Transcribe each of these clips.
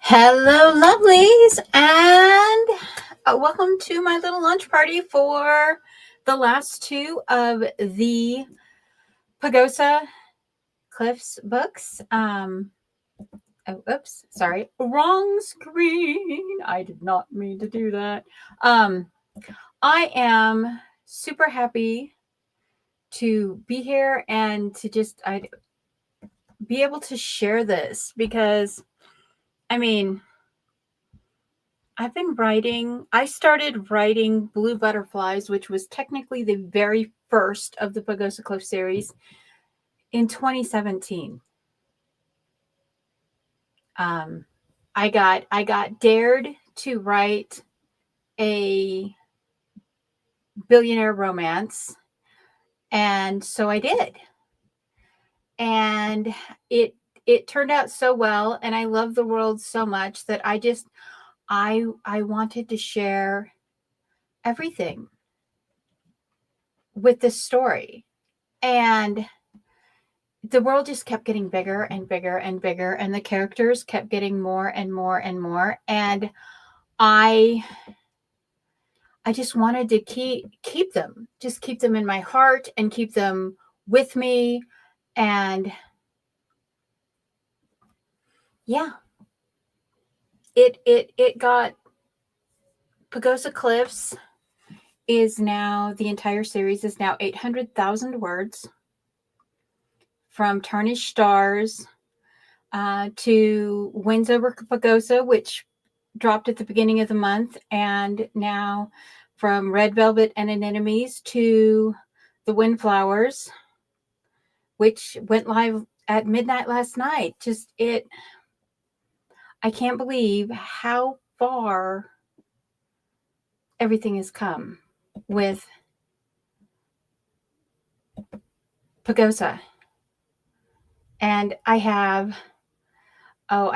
Hello, lovelies, and welcome to my little lunch party for the last two of the Pagosa Cliffs books. Oops, sorry, wrong screen. I did not mean to do that. I am super happy to be here and to just be able to share this because, I mean, I started writing Blue Butterflies, which was technically the very first of the Pagosa Cliff series, in 2017. I got dared to write a billionaire romance, and so I did. And it turned out so well, and I love the world so much that I wanted to share everything with this story. And the world just kept getting bigger and bigger and bigger, and the characters kept getting more and more and more. And I just wanted to keep them, just keep them in my heart and keep them with me. And yeah, it got Pagosa Cliffs is now, the entire series is now 800,000 words, from Tarnished Stars to Winds Over Pagosa, which dropped at the beginning of the month, and now from Red Velvet and Anemones to The Windflowers, which went live at midnight last night. I can't believe how far everything has come with Pagosa. And I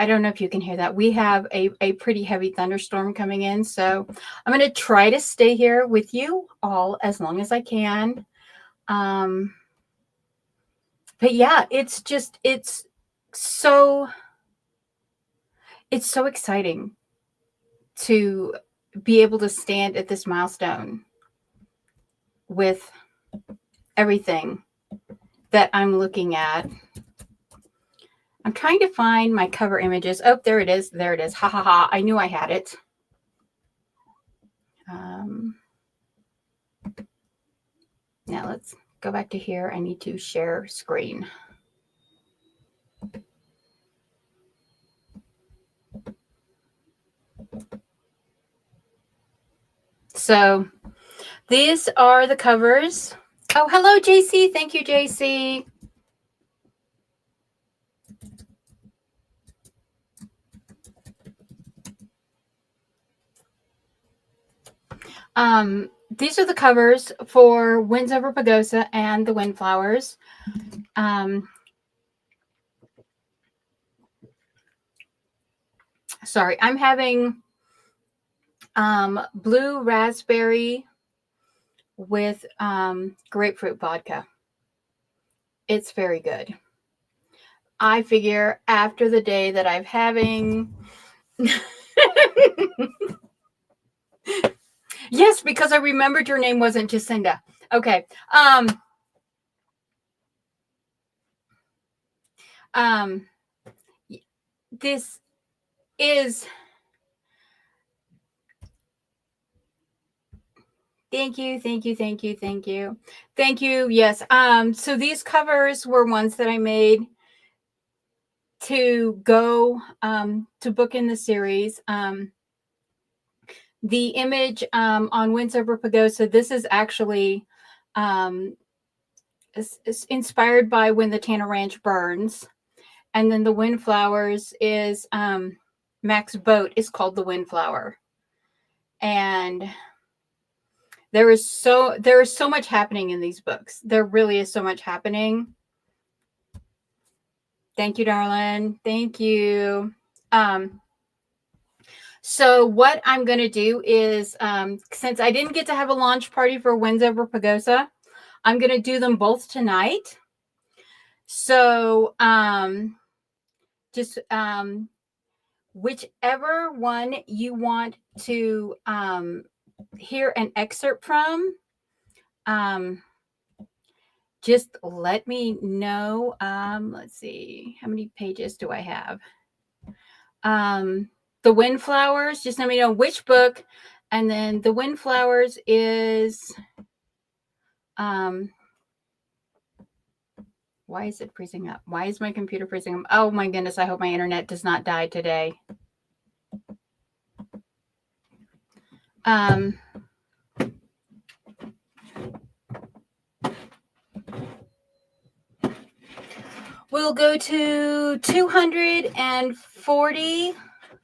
don't know if you can hear that. We have a pretty heavy thunderstorm coming in. So I'm going to try to stay here with you all as long as I can. But yeah, it's so exciting to be able to stand at this milestone with everything that I'm looking at. I'm trying to find my cover images. Oh, there it is. There it is. Ha ha ha. I knew I had it. Now let's go back to here. I need to share screen. So these are the covers. Oh, hello, JC. Thank you, JC. These are the covers for Winds Over Pagosa and the Windflowers. Sorry, I'm having blue raspberry with grapefruit vodka. It's very good. I figure after the day that I'm having... Yes, because I remembered your name wasn't Jacinda. Okay. This is... Thank you. Yes. So these covers were ones that I made to go to book in the series. The image on Winds Over Pagosa, this is actually is inspired by When the Tanner Ranch Burns. And then the Windflowers is Mac's boat is called the Windflower. And there is so much happening in these books. There really is so much happening. Thank you, darling. Thank you. So what I'm going to do is, since I didn't get to have a launch party for Winds Over Pagosa, I'm going to do them both tonight. So whichever one you want to hear an excerpt from, just let me know. Let's see, how many pages do I have? The Windflowers, just let me know which book. And then The Windflowers is, why is it freezing up? Why is my computer freezing up? Oh my goodness, I hope my internet does not die today. We'll go to 240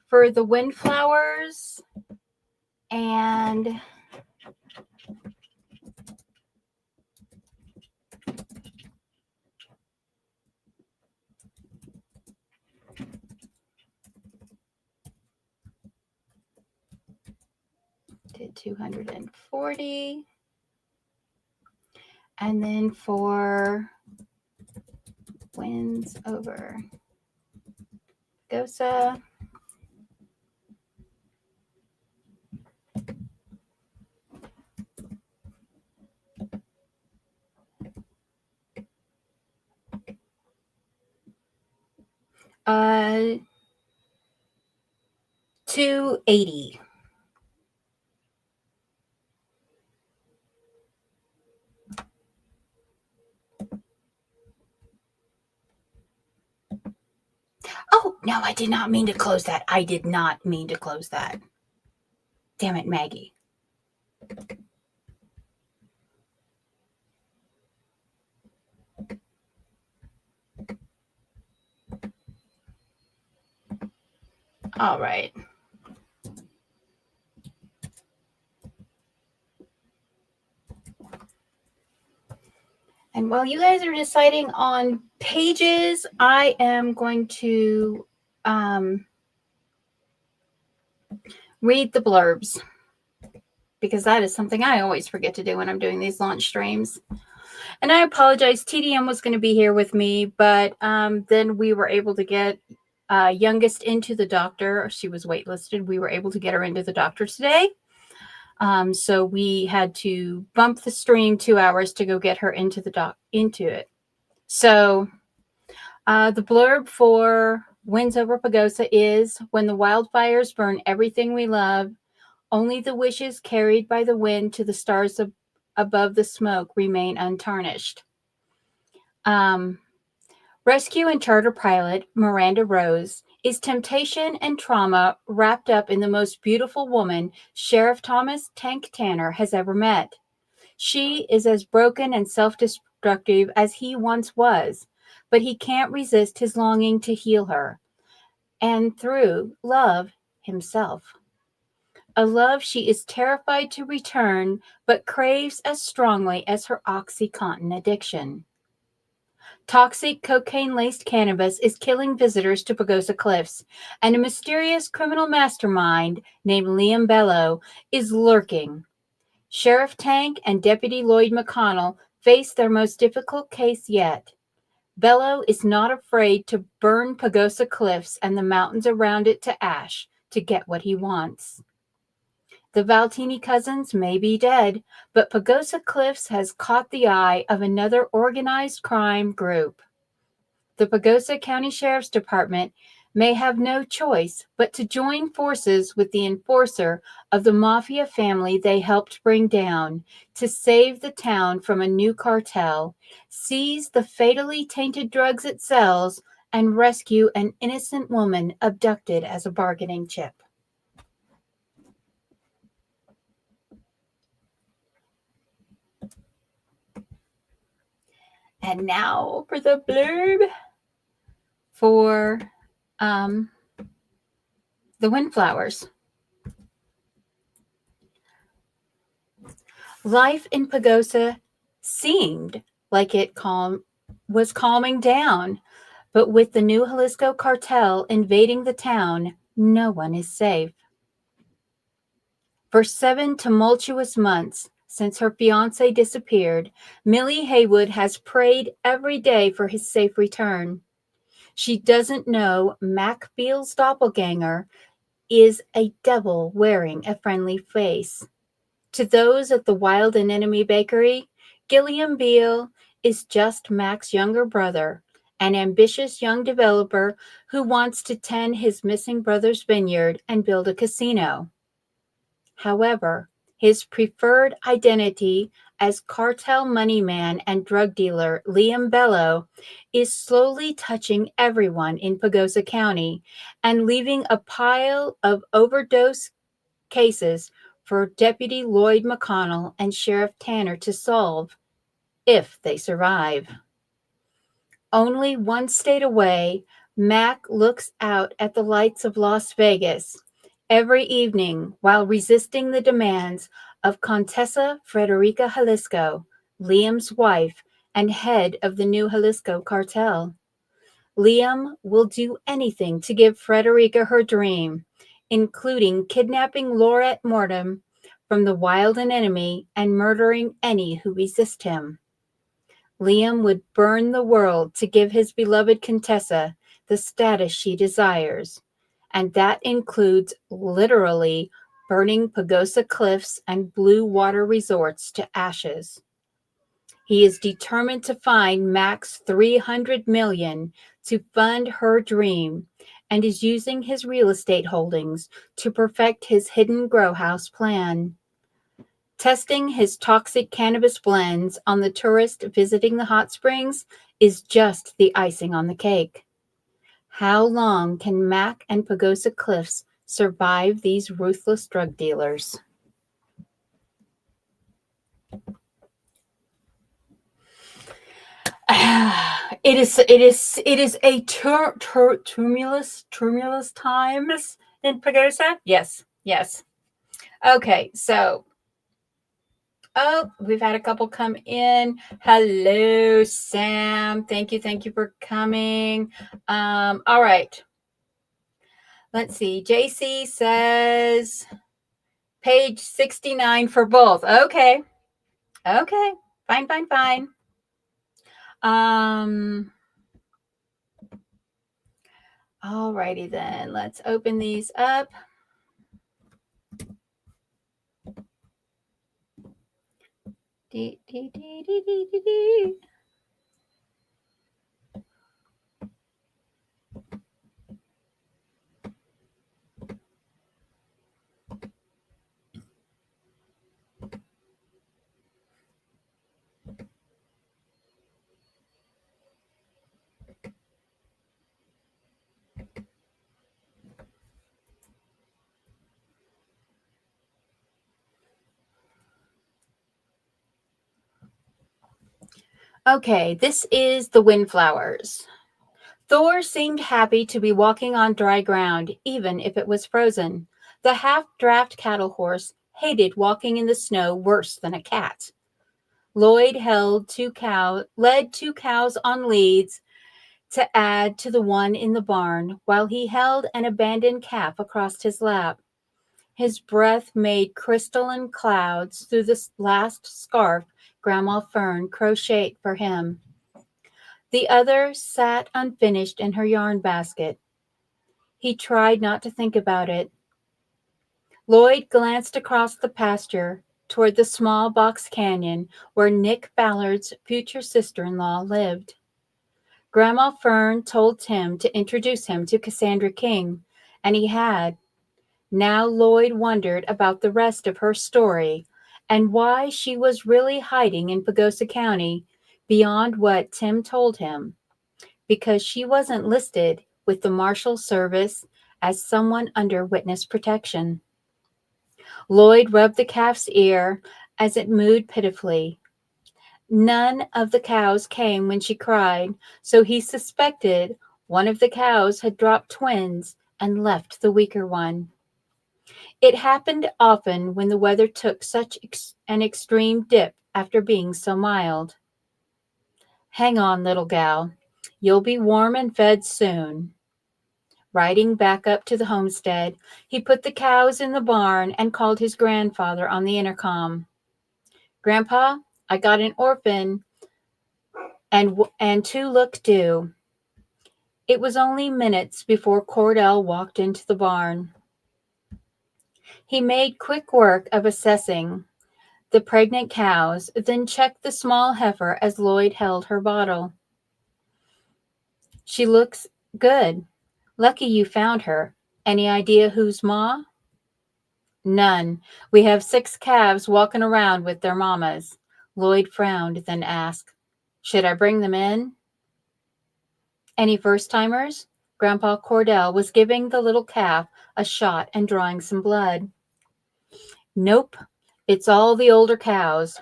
for The Windflowers, and did 240, and then for Winds Over Pagosa, uh, 280. Oh, no, I did not mean to close that. I did not mean to close that. Damn it, Maggie. All right. And while you guys are deciding on pages, I am going to read the blurbs, because that is something I always forget to do when I'm doing these launch streams. And I apologize. TDM was going to be here with me, but then we were able to get youngest into the doctor. She was waitlisted. We were able to get her into the doctor today. So we had to bump the stream 2 hours to go get her into it. So the blurb for Winds Over Pagosa is: when the wildfires burn everything we love, only the wishes carried by the wind to the stars above the smoke remain untarnished. Rescue and charter pilot Miranda Rose is temptation and trauma wrapped up in the most beautiful woman Sheriff Thomas Tank Tanner has ever met. She is as broken and self-destructive as he once was, but he can't resist his longing to heal her, and through love himself. A love she is terrified to return, but craves as strongly as her OxyContin addiction. Toxic cocaine-laced cannabis is killing visitors to Pagosa Cliffs, and a mysterious criminal mastermind named Liam Bello is lurking. Sheriff Tank and Deputy Lloyd McConnell face their most difficult case yet. Bello is not afraid to burn Pagosa Cliffs and the mountains around it to ash to get what he wants. The Valtini cousins may be dead, but Pagosa Cliffs has caught the eye of another organized crime group. The Pagosa County Sheriff's Department may have no choice but to join forces with the enforcer of the mafia family they helped bring down to save the town from a new cartel, seize the fatally tainted drugs it sells, and rescue an innocent woman abducted as a bargaining chip. And now for the blurb for The Windflowers. Life in Pagosa seemed like it was calming down, but with the new Jalisco cartel invading the town, no one is safe. For 7 tumultuous months since her fiancé disappeared, Millie Haywood has prayed every day for his safe return. She doesn't know Mac Beale's doppelganger is a devil wearing a friendly face. To those at the Wild and Enemy Bakery, Gilliam Beale is just Mac's younger brother, an ambitious young developer who wants to tend his missing brother's vineyard and build a casino. However, his preferred identity as cartel moneyman and drug dealer Liam Bello is slowly touching everyone in Pagosa County and leaving a pile of overdose cases for Deputy Lloyd McConnell and Sheriff Tanner to solve, if they survive. Only one state away, Mac looks out at the lights of Las Vegas every evening while resisting the demands of Contessa Frederica Jalisco, Liam's wife and head of the new Jalisco cartel. Liam will do anything to give Frederica her dream, including kidnapping Laurette Mortem from the Wild and Enemy and murdering any who resist him. Liam would burn the world to give his beloved Contessa the status she desires, and that includes literally burning Pagosa cliffs and blue water resorts to ashes. He is determined to find Mac's $300 million to fund her dream and is using his real estate holdings to perfect his hidden grow house plan. Testing his toxic cannabis blends on the tourist visiting the hot springs is just the icing on the cake. How long can Mac and Pagosa Cliffs survive these ruthless drug dealers? It is a tumultuous times in Pagosa. Yes, yes. Okay, so we've had a couple come in. Hello, Sam. Thank you for coming. All right. Let's see. JC says page 69 for both. Okay. Fine. Alrighty then. Let's open these up. Okay, this is the Windflowers. Thor seemed happy to be walking on dry ground, even if it was frozen. The half-draft cattle horse hated walking in the snow worse than a cat. Lloyd led two cows on leads to add to the one in the barn, while he held an abandoned calf across his lap. His breath made crystalline clouds through the last scarf Grandma Fern crocheted for him. The other sat unfinished in her yarn basket. He tried not to think about it. Lloyd glanced across the pasture toward the small box canyon where Nick Ballard's future sister-in-law lived. Grandma Fern told Tim to introduce him to Cassandra King, and he had. Now Lloyd wondered about the rest of her story and why she was really hiding in Pagosa County beyond what Tim told him, because she wasn't listed with the Marshal Service as someone under witness protection. Lloyd rubbed the calf's ear as it mooed pitifully. None of the cows came when she cried, so he suspected one of the cows had dropped twins and left the weaker one. It happened often when the weather took such an extreme dip after being so mild. Hang on, little gal. You'll be warm and fed soon. Riding back up to the homestead, he put the cows in the barn and called his grandfather on the intercom. Grandpa, I got an orphan and two look due. It was only minutes before Cordell walked into the barn. He made quick work of assessing the pregnant cows, then checked the small heifer as Lloyd held her bottle. She looks good. Lucky you found her. Any idea who's ma? None. We have 6 calves walking around with their mamas. Lloyd frowned, then asked, should I bring them in? Any first-timers? Grandpa Cordell was giving the little calf a shot and drawing some blood. Nope. It's all the older cows.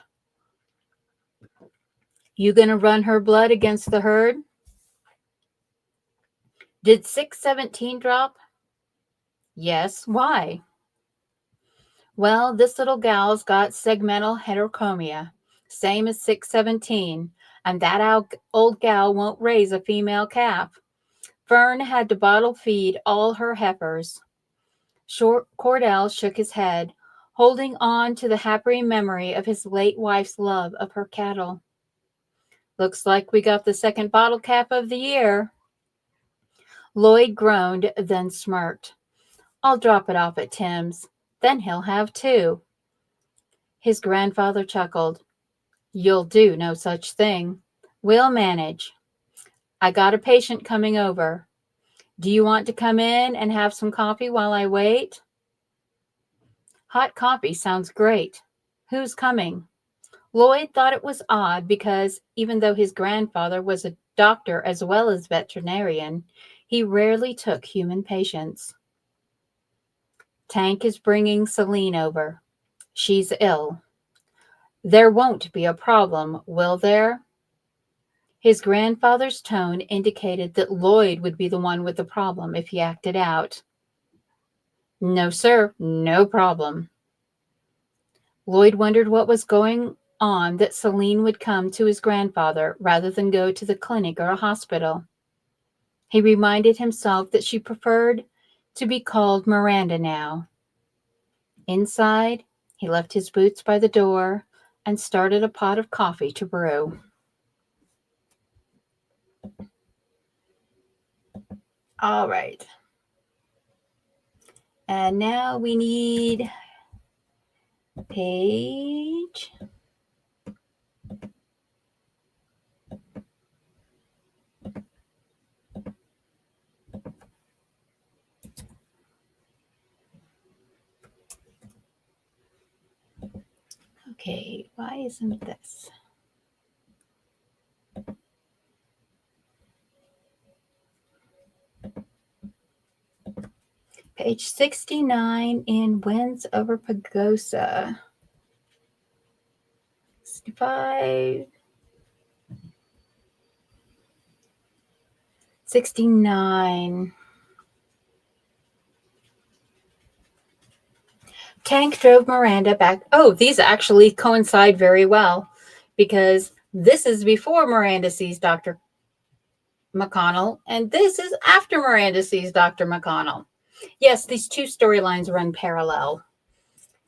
You gonna run her blood against the herd? Did 617 drop? Yes. Why? Well, this little gal's got segmental heterochromia, same as 617, and that old gal won't raise a female calf. Fern had to bottle feed all her heifers. Cordell shook his head, holding on to the happy memory of his late wife's love of her cattle. Looks like we got the second bottle calf of the year. Lloyd groaned, then smirked. I'll drop it off at Tim's. Then he'll have 2. His grandfather chuckled. You'll do no such thing. We'll manage. I got a patient coming over. Do you want to come in and have some coffee while I wait? Hot coffee sounds great. Who's coming? Lloyd thought it was odd because even though his grandfather was a doctor as well as veterinarian, he rarely took human patients. Tank is bringing Celine over. She's ill. There won't be a problem, will there? His grandfather's tone indicated that Lloyd would be the one with the problem if he acted out. No, sir, no problem. Lloyd wondered what was going on that Celine would come to his grandfather rather than go to the clinic or a hospital. He reminded himself that she preferred to be called Miranda now. Inside, he left his boots by the door and started a pot of coffee to brew. All right. And now we need page. Okay, why isn't this? Page 69 in Winds Over Pagosa. 65. 69. Tank drove Miranda back. Oh, these actually coincide very well because this is before Miranda sees Dr. McConnell, and this is after Miranda sees Dr. McConnell. Yes, these 2 storylines run parallel.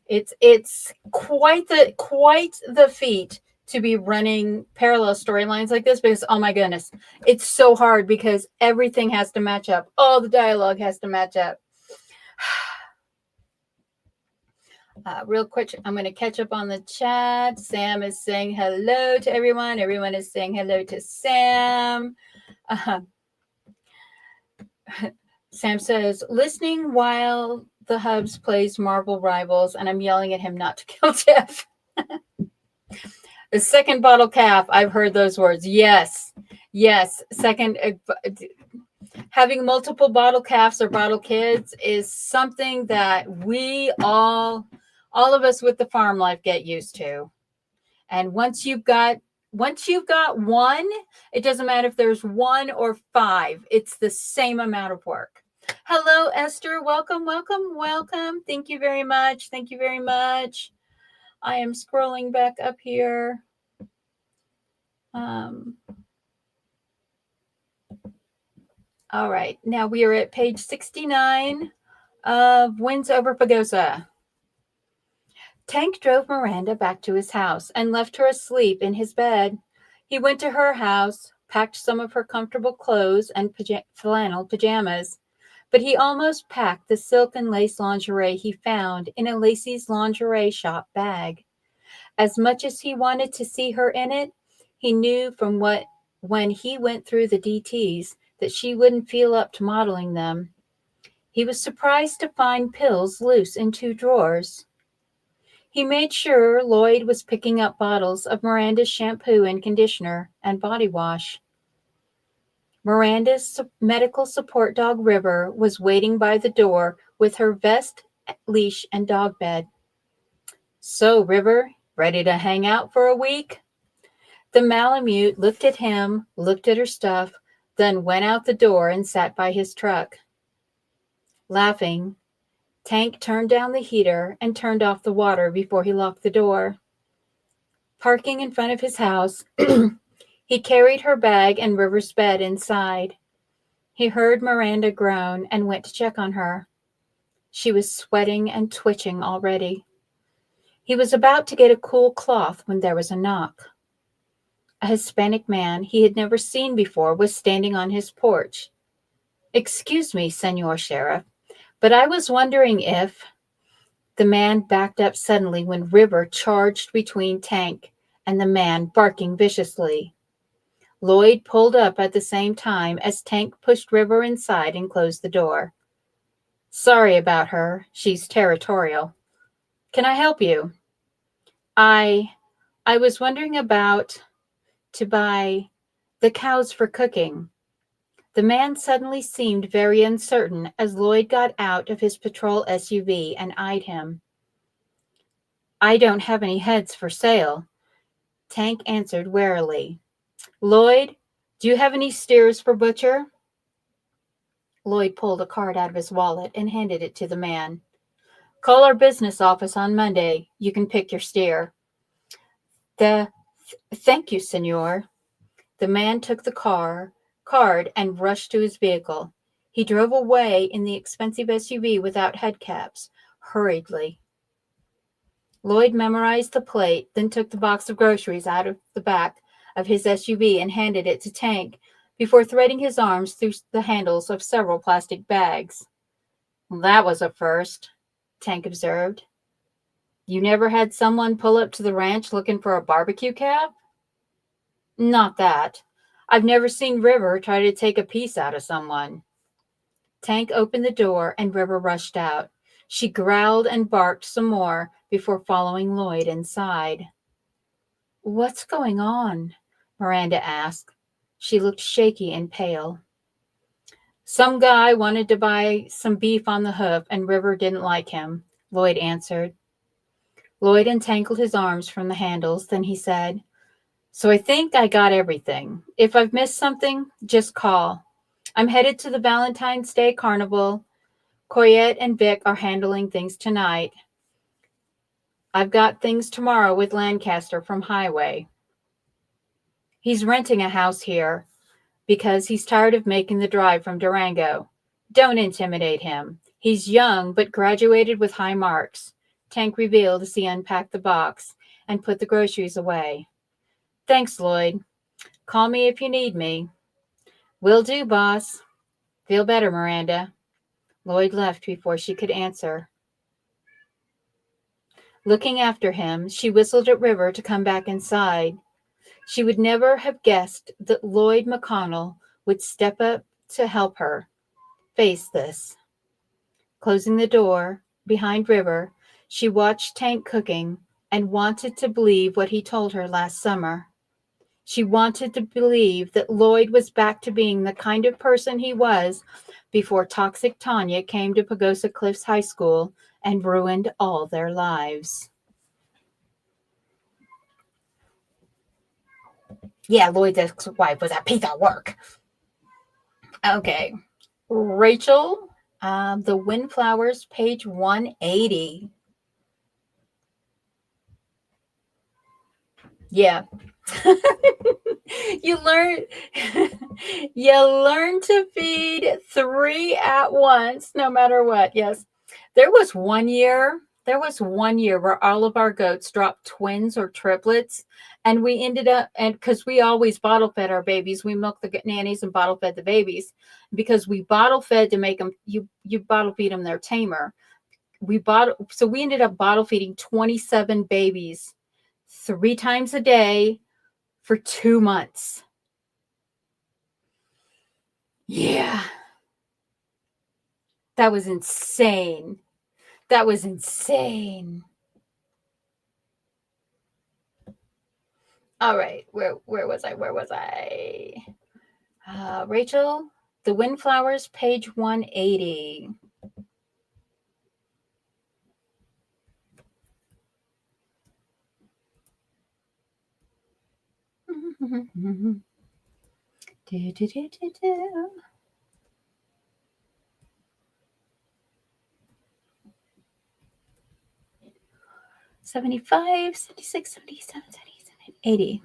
It's quite the feat to be running parallel storylines like this because, oh my goodness, it's so hard because everything has to match up. All the dialogue has to match up. Real quick, I'm going to catch up on the chat. Sam is saying hello to everyone. Everyone is saying hello to Sam. Sam says, listening while the Hubs plays Marvel Rivals, and I'm yelling at him not to kill Jeff. The second bottle calf. I've heard those words. Yes. Second, having multiple bottle calves or bottle kids is something that we all of us with the farm life get used to. And once you've got one, it doesn't matter if there's 1 or 5. It's the same amount of work. Hello, Esther. Welcome. Thank you very much. I am scrolling back up here. All right. Now we are at page 69 of Winds Over Pagosa. Tank drove Miranda back to his house and left her asleep in his bed. He went to her house, packed some of her comfortable clothes and flannel pajamas, but he almost packed the silk and lace lingerie he found in a Lacey's lingerie shop bag. As much as he wanted to see her in it, he knew from what when he went through the DTs that she wouldn't feel up to modeling them. He was surprised to find pills loose in 2 drawers. He made sure Lloyd was picking up bottles of Miranda's shampoo and conditioner and body wash. Miranda's medical support dog River was waiting by the door with her vest, leash, and dog bed. "So, River, ready to hang out for a week?" The Malamute looked at him, looked at her stuff, then went out the door and sat by his truck. Laughing, Tank turned down the heater and turned off the water before he locked the door. Parking in front of his house, he carried her bag and River's bed inside. He heard Miranda groan and went to check on her. She was sweating and twitching already. He was about to get a cool cloth when there was a knock. A Hispanic man he had never seen before was standing on his porch. "Excuse me, Senor Sheriff, but I was wondering if—" The man backed up suddenly when River charged between Tank and the man, barking viciously. Lloyd pulled up at the same time as Tank pushed River inside and closed the door. "Sorry about her. She's territorial. Can I help you?" I was wondering about to buy the cows for cooking." The man suddenly seemed very uncertain as Lloyd got out of his patrol SUV and eyed him. "I don't have any heads for sale," Tank answered warily. "Lloyd, do you have any steers for butcher?" Lloyd pulled a card out of his wallet and handed it to the man. "Call our business office on Monday. You can pick your steer." Thank you, senor." The man took the card and rushed to his vehicle. He drove away in the expensive SUV without headcaps, hurriedly. Lloyd memorized the plate, then took the box of groceries out of the back of his SUV and handed it to Tank before threading his arms through the handles of several plastic bags. "That was a first," Tank observed. "You never had someone pull up to the ranch looking for a barbecue cab?" "Not that. I've never seen River try to take a piece out of someone." Tank opened the door and River rushed out. She growled and barked some more before following Lloyd inside. "What's going on?" Miranda asked. She looked shaky and pale. "Some guy wanted to buy some beef on the hoof and River didn't like him," Lloyd answered. Lloyd untangled his arms from the handles. Then he said, "So I think I got everything. If I've missed something, just call. I'm headed to the Valentine's Day Carnival. Coyette and Vic are handling things tonight. I've got things tomorrow with Lancaster from Highway. He's renting a house here because he's tired of making the drive from Durango. Don't intimidate him. He's young but graduated with high marks," Tank revealed as he unpacked the box and put the groceries away. "Thanks, Lloyd. Call me if you need me." "Will do, boss." "Feel better, Miranda." Lloyd left before she could answer. Looking after him, she whistled at River to come back inside. She would never have guessed that Lloyd McConnell would step up to help her face this. Closing the door behind River, she watched Tank cooking and wanted to believe what he told her last summer. She wanted to believe that Lloyd was back to being the kind of person he was before Toxic Tanya came to Pagosa Cliffs High School and ruined all their lives. Yeah, Lloyd's ex-wife was a piece of work. Okay. Rachel, The Windflowers, page 180. Yeah. you learn to feed 3 at once, no matter what. Yes. There was one year There was one year where all of our goats dropped twins or triplets, and we ended up, and because we always bottle fed our babies, we milked the nannies and bottle fed the babies because we bottle fed to make them. You bottle feed them their tamer. So we ended up bottle feeding 27 babies 3 times a day for 2 months. Yeah, that was insane. That was insane. All right, where was I? Where was I? Rachel, The Windflowers, page 180. do, do, do, do, do. $75, $76, $77, $77,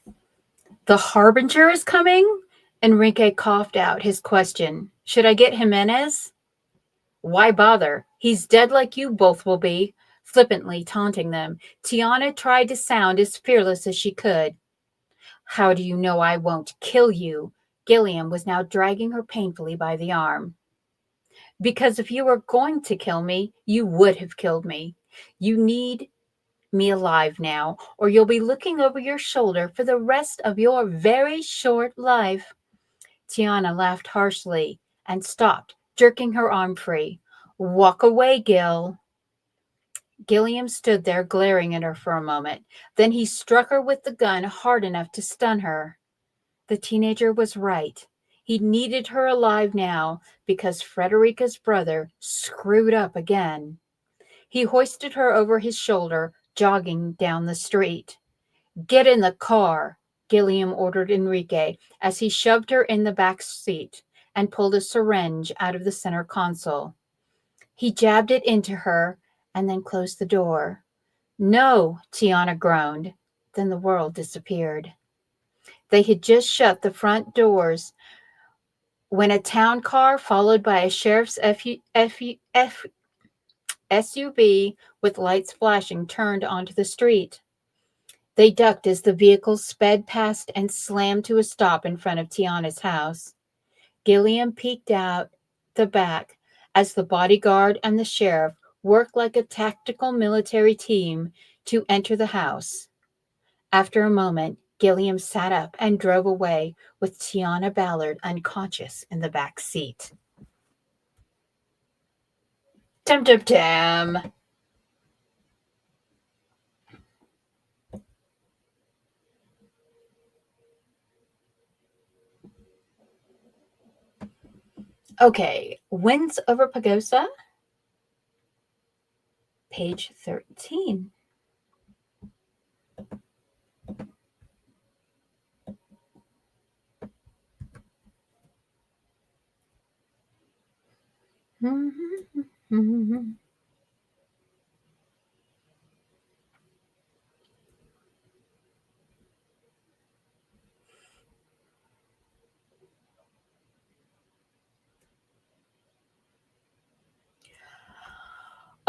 $80. The Harbinger is coming? Enrique coughed out his question. Should I get Jimenez? Why bother? He's dead like you both will be, flippantly taunting them. Tiana tried to sound as fearless as she could. How do you know I won't kill you? Gilliam was now dragging her painfully by the arm. Because if you were going to kill me, you would have killed me. You need me alive now, or you'll be looking over your shoulder for the rest of your very short life. Tiana laughed harshly and stopped, jerking her arm free. Walk away, Gil. Gilliam stood there glaring at her for a moment. Then he struck her with the gun hard enough to stun her. The teenager was right. He needed her alive now because Frederica's brother screwed up again. He hoisted her over his shoulder, jogging down the street. Get in the car, Gilliam ordered Enrique as he shoved her in the back seat and pulled a syringe out of the center console. He jabbed it into her and then closed the door. No, Tiana groaned. Then the world disappeared. They had just shut the front doors when a town car followed by a sheriff's SUV with lights flashing turned onto the street. They ducked as the vehicle sped past and slammed to a stop in front of Tiana's house. Gilliam peeked out the back as the bodyguard and the sheriff worked like a tactical military team to enter the house. After a moment, Gilliam sat up and drove away with Tiana Ballard unconscious in the back seat. Tim, tim, tim. Okay, Winds over Pagosa, page 13.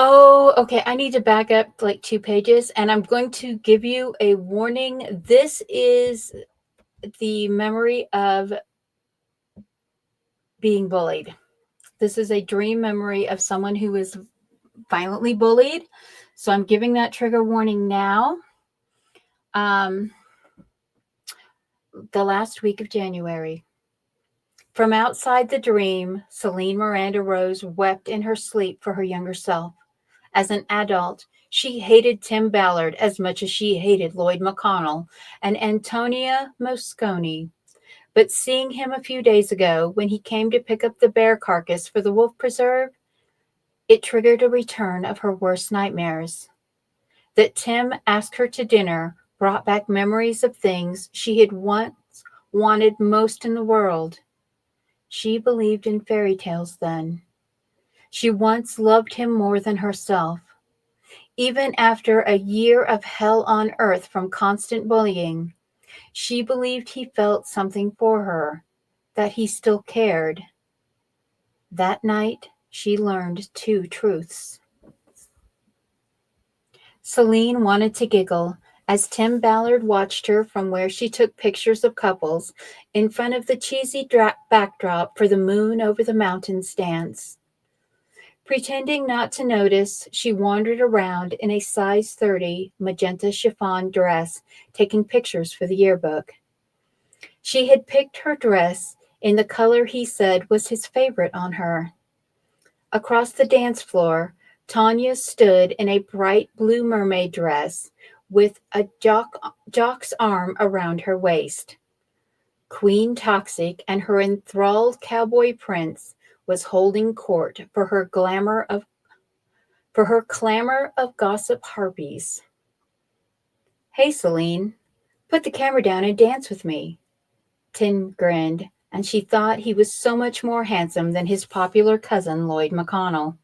Oh, okay. I need to back up like 2 pages, and I'm going to give you a warning. This is the memory of being bullied. This is a dream memory of someone who was violently bullied. So I'm giving that trigger warning now. The last week of January. From outside the dream, Celine Miranda Rose wept in her sleep for her younger self. As an adult, she hated Tim Ballard as much as she hated Lloyd McConnell and Antonia Moscone. But seeing him a few days ago when he came to pick up the bear carcass for the wolf preserve, it triggered a return of her worst nightmares. That Tim asked her to dinner brought back memories of things she had once wanted most in the world. She believed in fairy tales then. She once loved him more than herself. Even after a year of hell on earth from constant bullying, she believed he felt something for her, that he still cared. That night, she learned 2 truths. Celine wanted to giggle as Tim Ballard watched her from where she took pictures of couples in front of the cheesy backdrop for the Moon Over the Mountains dance. Pretending not to notice, she wandered around in a size 30 magenta chiffon dress, taking pictures for the yearbook. She had picked her dress in the color he said was his favorite on her. Across the dance floor, Tanya stood in a bright blue mermaid dress with a jock's arm around her waist. Queen Toxic and her enthralled cowboy prince was holding court for her clamor of gossip harpies. "Hey, Celine, put the camera down and dance with me." Tim grinned, and she thought he was so much more handsome than his popular cousin Lloyd McConnell.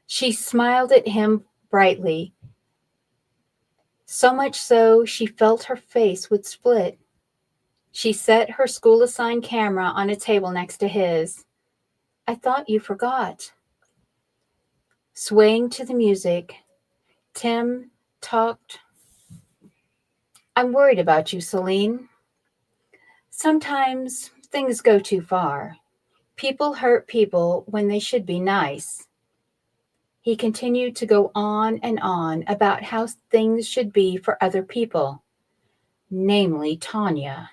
She smiled at him brightly, so much so she felt her face would split. She set her school-assigned camera on a table next to his. "I thought you forgot." Swaying to the music, Tim talked. "I'm worried about you, Celine. Sometimes things go too far. People hurt people when they should be nice." He continued to go on and on about how things should be for other people, namely Tanya.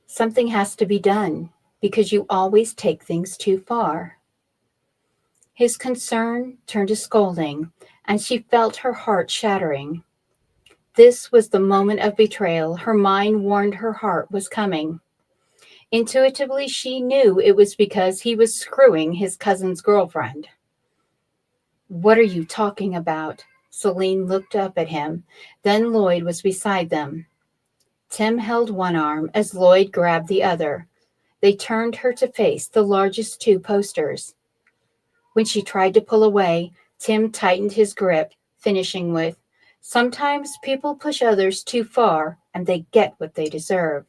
"Something has to be done because you always take things too far." His concern turned to scolding, and she felt her heart shattering. This was the moment of betrayal her mind warned her heart was coming. Intuitively, she knew it was because he was screwing his cousin's girlfriend. "What are you talking about?" Celine looked up at him. Then Lloyd was beside them. Tim held one arm as Lloyd grabbed the other. They turned her to face the largest two posters. When she tried to pull away, Tim tightened his grip, finishing with, "Sometimes people push others too far and they get what they deserve."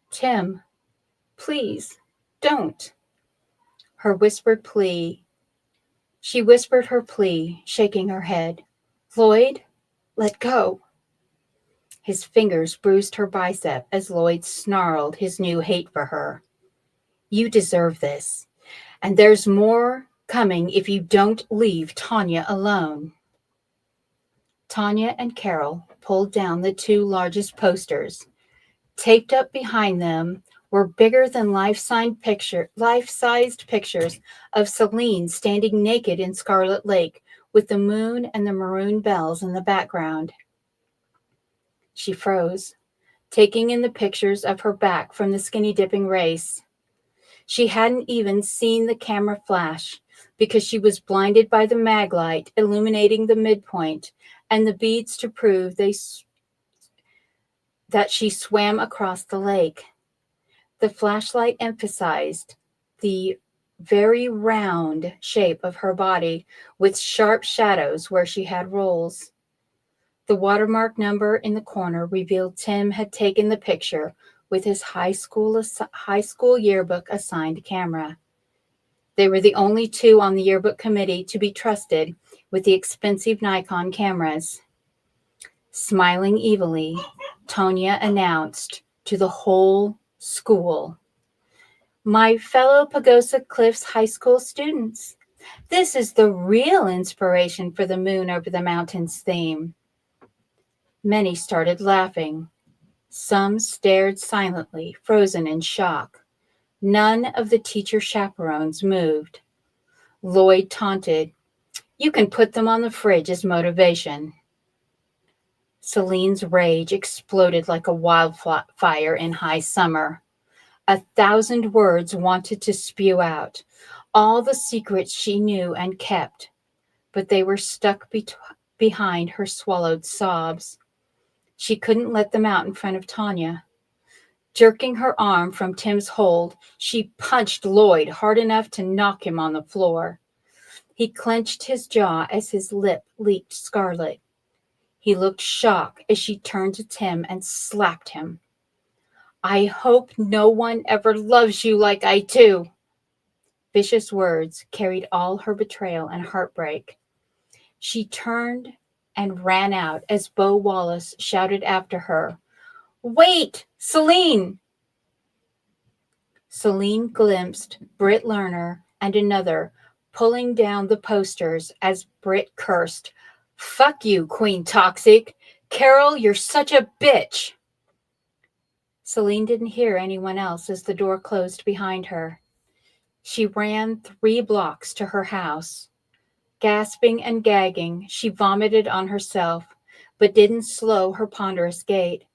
"Tim, please, don't." Her whispered plea. She whispered her plea, shaking her head. "Lloyd, let go." His fingers bruised her bicep as Lloyd snarled his new hate for her. "You deserve this, and there's more coming if you don't leave Tanya alone." Tanya and Carol pulled down the two largest posters. Taped up behind them were bigger than life-sized pictures of Celine standing naked in Scarlet Lake with the moon and the maroon bells in the background. She froze, taking in the pictures of her back from the skinny dipping race. She hadn't even seen the camera flash because she was blinded by the mag light illuminating the midpoint and the beads to prove that she swam across the lake. The flashlight emphasized the very round shape of her body with sharp shadows where she had rolls. The watermark number in the corner revealed Tim had taken the picture with his high school yearbook assigned camera. They were the only two on the yearbook committee to be trusted with the expensive Nikon cameras. Smiling evilly, Tonya announced to the whole school, "My fellow Pagosa Cliffs High School students, this is the real inspiration for the Moon Over the Mountains theme." Many started laughing. Some stared silently, frozen in shock. None of the teacher chaperones moved. Lloyd taunted, "You can put them on the fridge as motivation." Celine's rage exploded like a wildfire in high summer. 1,000 words wanted to spew out, all the secrets she knew and kept, but they were stuck behind her swallowed sobs. She couldn't let them out in front of Tanya. Jerking her arm from Tim's hold, she punched Lloyd hard enough to knock him on the floor. He clenched his jaw as his lip leaked scarlet. He looked shocked as she turned to Tim and slapped him. "I hope no one ever loves you like I do." vicious words carried all her betrayal and heartbreak. She turned and ran out as Bo Wallace shouted after her, "Wait, Celine!" Celine glimpsed Britt Lerner and another pulling down the posters as Britt cursed, "Fuck you, Queen Toxic! Carol, you're such a bitch!" Celine didn't hear anyone else as the door closed behind her. She ran 3 blocks to her house. Gasping and gagging, she vomited on herself, but didn't slow her ponderous gait.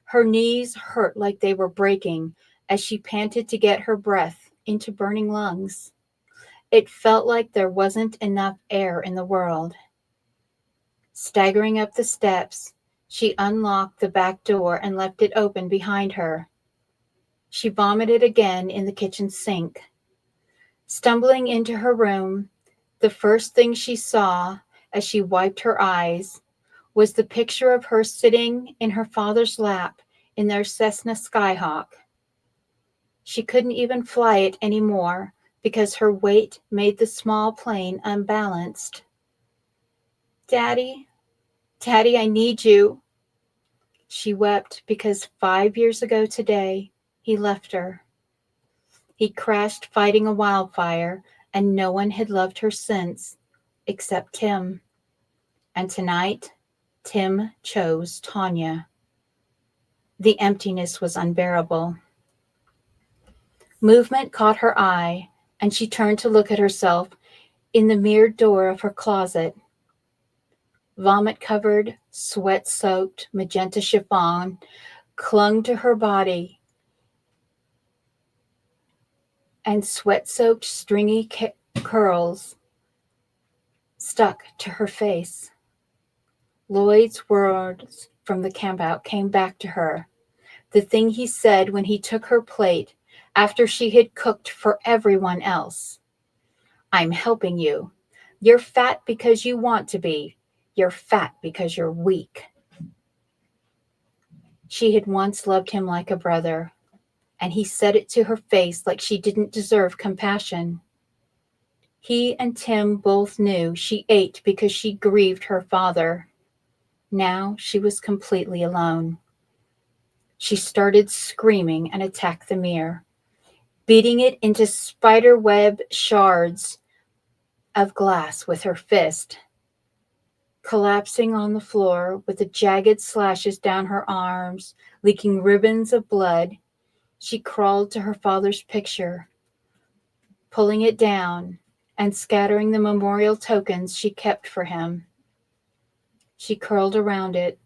Her knees hurt like they were breaking as she panted to get her breath into burning lungs. It felt like there wasn't enough air in the world. Staggering up the steps, she unlocked the back door and left it open behind her. She vomited again in the kitchen sink. Stumbling into her room, the first thing she saw as she wiped her eyes was the picture of her sitting in her father's lap in their Cessna Skyhawk. She couldn't even fly it anymore because her weight made the small plane unbalanced. "Daddy, Daddy, I need you." She wept because 5 years ago today, he left her. He crashed fighting a wildfire, and no one had loved her since, except Tim. And tonight, Tim chose Tanya. The emptiness was unbearable. Movement caught her eye, and she turned to look at herself in the mirrored door of her closet. Vomit-covered, sweat-soaked magenta chiffon clung to her body, and sweat-soaked stringy curls stuck to her face. Lloyd's words from the campout came back to her. The thing he said when he took her plate after she had cooked for everyone else. "I'm helping you. You're fat because you want to be. You're fat because you're weak." She had once loved him like a brother, and he said it to her face like she didn't deserve compassion. He and Tim both knew she ate because she grieved her father. Now she was completely alone. She started screaming and attacked the mirror, beating it into spiderweb shards of glass with her fist. Collapsing on the floor with the jagged slashes down her arms, leaking ribbons of blood, she crawled to her father's picture, pulling it down and scattering the memorial tokens she kept for him. She curled around it,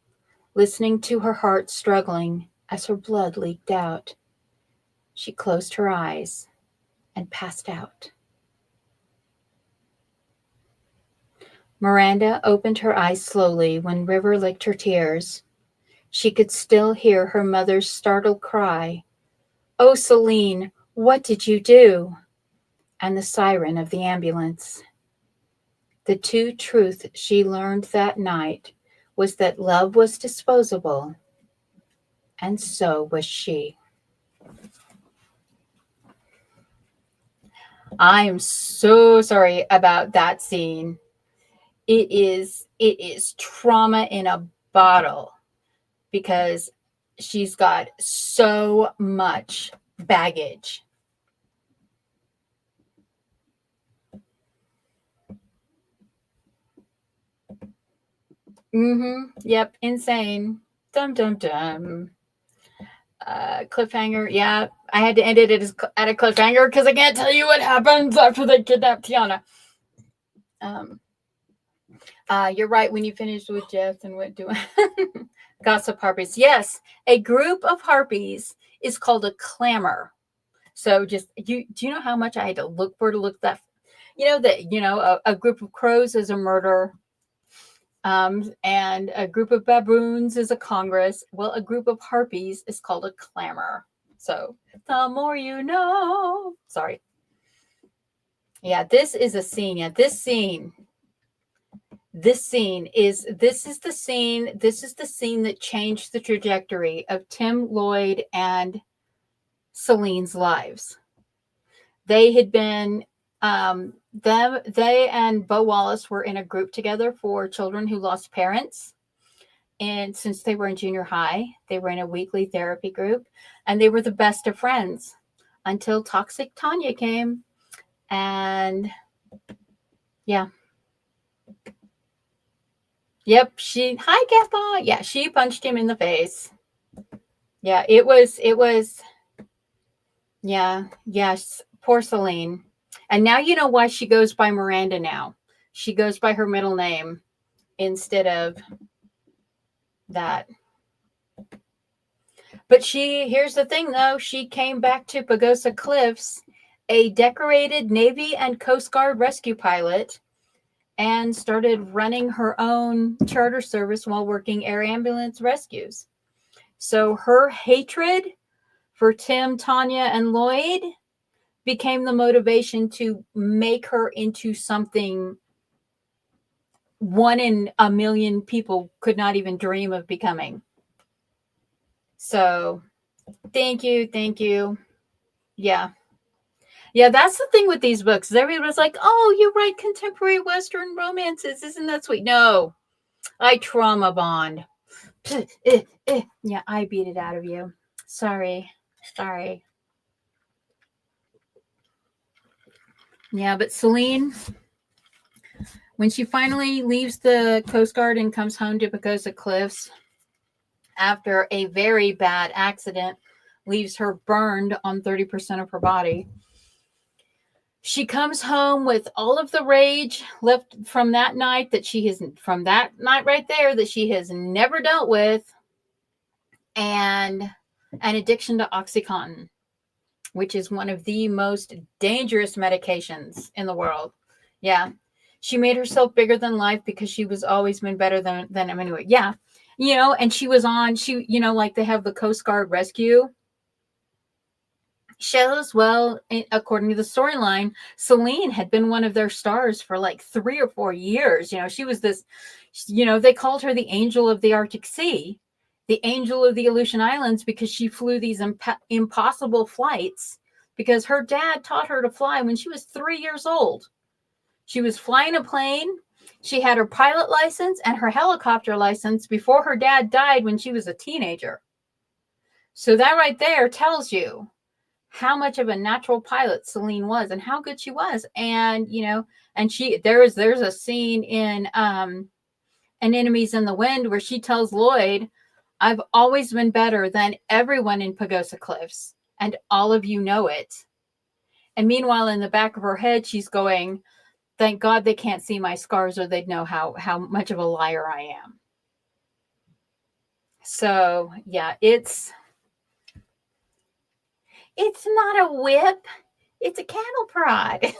listening to her heart struggling as her blood leaked out. She closed her eyes and passed out. Miranda opened her eyes slowly when River licked her tears. She could still hear her mother's startled cry, "Oh, Celine, what did you do?" and the siren of the ambulance. The two truths she learned that night was that love was disposable, and so was she. I am so sorry about that scene. It is trauma in a bottle because she's got so much baggage. Yep, insane. Dum dum dum. Cliffhanger. Yeah, I had to end it at a cliffhanger because I can't tell you what happens after they kidnap Tiana. You're right. When you finished with Jeff and what doing gossip harpies? Yes, a group of harpies is called a clamor. So just do you know how much I had to look that? A group of crows is a murder. And a group of baboons is a congress. Well, a group of harpies is called a clamor. So the more you know. Sorry. Yeah, this is a scene. Yeah, this is the scene that changed the trajectory of Tim, Lloyd, and Celine's lives. They had been They and Bo Wallace were in a group together for children who lost parents. And since they were in junior high, they were in a weekly therapy group, and they were the best of friends until Toxic Tanya came. And yeah. Yep. Hi, Gaspa. Yeah, she punched him in the face. Yeah, yeah, yes, porcelain. And now you know why she goes by Miranda now. She goes by her middle name instead of that. But here's the thing though, she came back to Pagosa Cliffs, a decorated Navy and Coast Guard rescue pilot, and started running her own charter service while working air ambulance rescues. So her hatred for Tim, Tanya, and Lloyd became the motivation to make her into something one in a million people could not even dream of becoming. So thank you. Yeah. Yeah, that's the thing with these books. Everybody was like, oh, you write contemporary Western romances. Isn't that sweet? No, I trauma bond. Yeah, I beat it out of you. Sorry. Yeah, but Celine, when she finally leaves the Coast Guard and comes home to Pagosa Cliffs after a very bad accident, leaves her burned on 30% of her body. She comes home with all of the rage left from that night that she has, from that night right there, that she has never dealt with, and an addiction to Oxycontin, which is one of the most dangerous medications in the world. Yeah. She made herself bigger than life because she was always been better than him anyway. Yeah. And she was on, like they have the Coast Guard rescue shows. Well, according to the storyline, Celine had been one of their stars for like 3 or 4 years. She was this, they called her the angel of the Arctic Sea, the angel of the Aleutian Islands, because she flew these impossible flights because her dad taught her to fly when she was 3 years old. She was flying a plane. She had her pilot license and her helicopter license before her dad died when she was a teenager. So that right there tells you how much of a natural pilot Celine was and how good she was. And, and there's a scene in Anemones in the Wind where she tells Lloyd, I've always been better than everyone in Pagosa Cliffs, and all of you know it. And meanwhile, in the back of her head, she's going, thank God they can't see my scars or they'd know how much of a liar I am. So, yeah, it's not a whip. It's a cattle prod.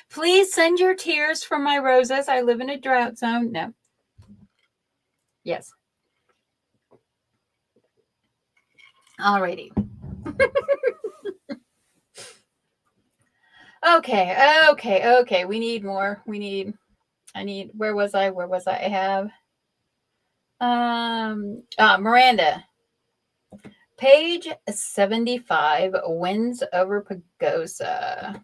Please send your tears from my roses. I live in a drought zone. No. Yes. Alrighty. Okay. We need more. Where was I? I have Miranda. Page 75, Wins over Pagosa.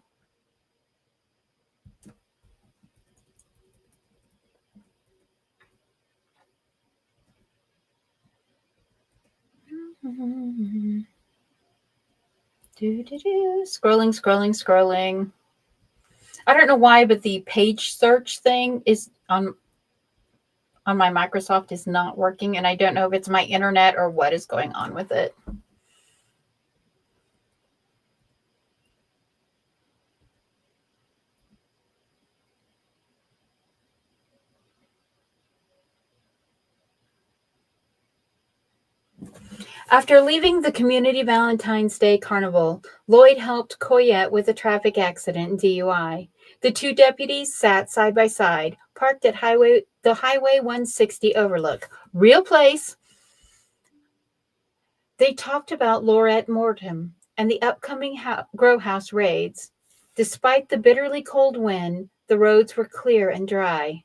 Scrolling. I don't know why, but the page search thing is on my Microsoft is not working, and I don't know if it's my internet or what is going on with it. After leaving the community Valentine's Day carnival, Lloyd helped Coyette with a traffic accident and DUI. The two deputies sat side by side, parked at the Highway 160 overlook. Real place. They talked about Laurette Mortem and the upcoming grow house raids. Despite the bitterly cold wind, the roads were clear and dry.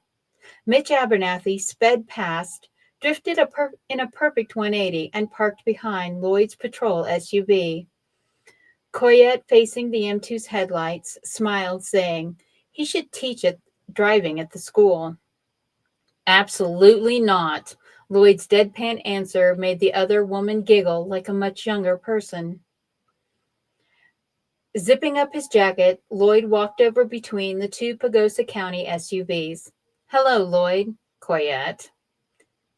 Mitch Abernathy sped past, drifted in a perfect 180, and parked behind Lloyd's patrol SUV. Coyette, facing the M2's headlights, smiled, saying he should teach it driving at the school. Absolutely not. Lloyd's deadpan answer made the other woman giggle like a much younger person. Zipping up his jacket, Lloyd walked over between the two Pagosa County SUVs. Hello, Lloyd. Coyette.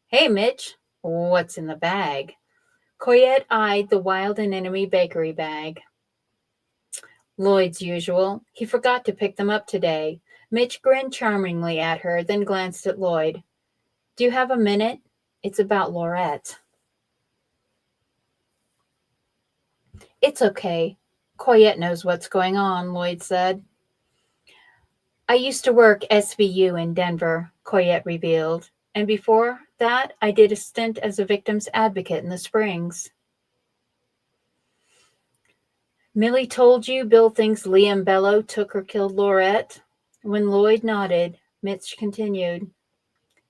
Hey, Mitch. What's in the bag? Coyette eyed the Wild Anemone bakery bag. Lloyd's usual. He forgot to pick them up today. Mitch grinned charmingly at her, then glanced at Lloyd. Do you have a minute? It's about Laurette. It's okay. Coyette knows what's going on, Lloyd said. I used to work SVU in Denver, Coyette revealed. And before that, I did a stint as a victim's advocate in the Springs. Millie told you Bill thinks Liam Bello took or killed Laurette? When Lloyd nodded, Mitch continued.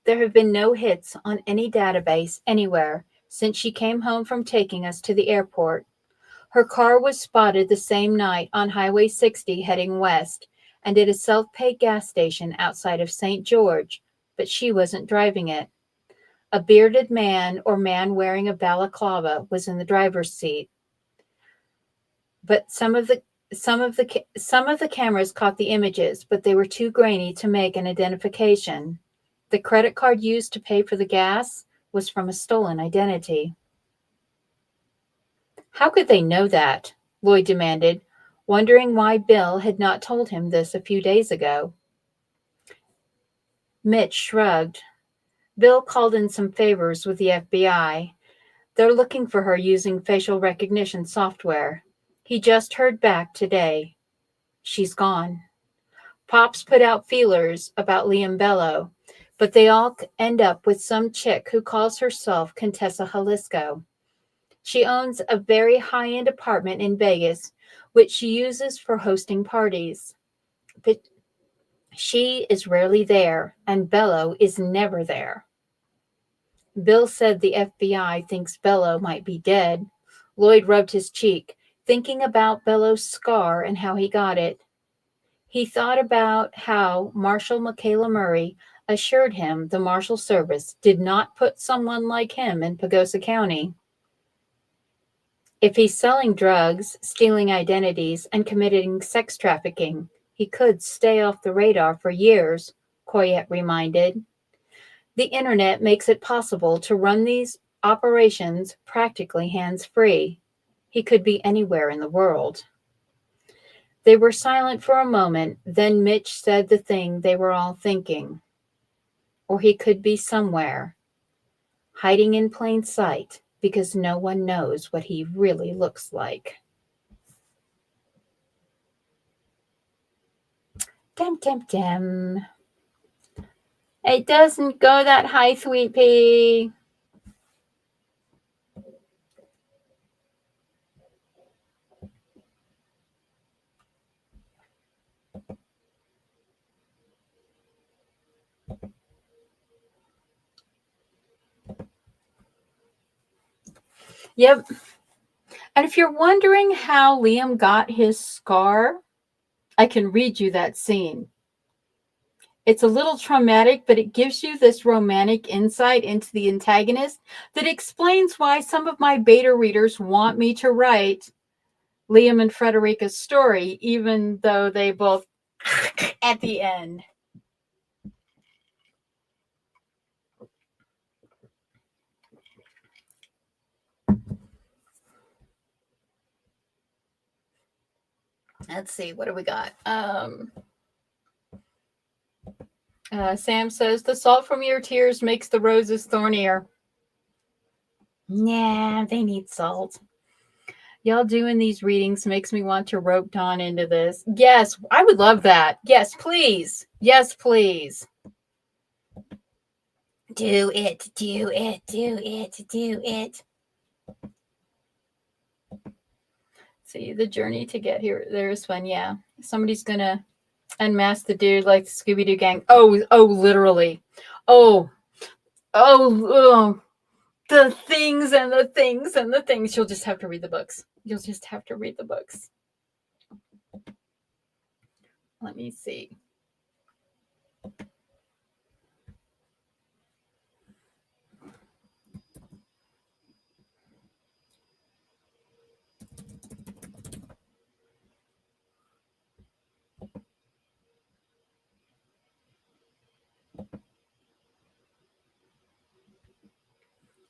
There have been no hits on any database anywhere since she came home from taking us to the airport. Her car was spotted the same night on Highway 60 heading west and at a self-pay gas station outside of St. George, but she wasn't driving it. A bearded man or man wearing a balaclava was in the driver's seat. But some of the cameras caught the images, but they were too grainy to make an identification. The credit card used to pay for the gas was from a stolen identity. How could they know that? Lloyd demanded, wondering why Bill had not told him this a few days ago. Mitch shrugged. Bill called in some favors with the FBI. They're looking for her using facial recognition software. He just heard back today. She's gone. Pops put out feelers about Liam Bello, but they all end up with some chick who calls herself Contessa Jalisco. She owns a very high-end apartment in Vegas, which she uses for hosting parties. But she is rarely there, and Bello is never there. Bill said the FBI thinks Bello might be dead. Lloyd rubbed his cheek, thinking about Bello's scar and how he got it. He thought about how Marshal Michaela Murray assured him the Marshal Service did not put someone like him in Pagosa County. If he's selling drugs, stealing identities, and committing sex trafficking, he could stay off the radar for years, Coyette reminded. The internet makes it possible to run these operations practically hands-free. He could be anywhere in the world. They were silent for a moment, then Mitch said the thing they were all thinking. Or he could be somewhere, hiding in plain sight, because no one knows what he really looks like. Dum, dum, dum. It doesn't go that high, sweet pea. Yep. And if you're wondering how Liam got his scar, I can read you that scene. It's a little traumatic, but it gives you this romantic insight into the antagonist that explains why some of my beta readers want me to write Liam and Frederica's story, even though they both at the end. Let's see, what do we got? Sam says, the salt from your tears makes the roses thornier. Nah, they need salt. Y'all doing these readings makes me want to rope Dawn into this. Yes, I would love that. Yes, please. Yes, please. Do it, do it, do it, do it. See, the journey to get here, there's fun. Yeah, somebody's going to unmask the dude like the Scooby-Doo gang. Oh, literally. Oh, the things and the things and the things. You'll just have to read the books. You'll just have to read the books. Let me see.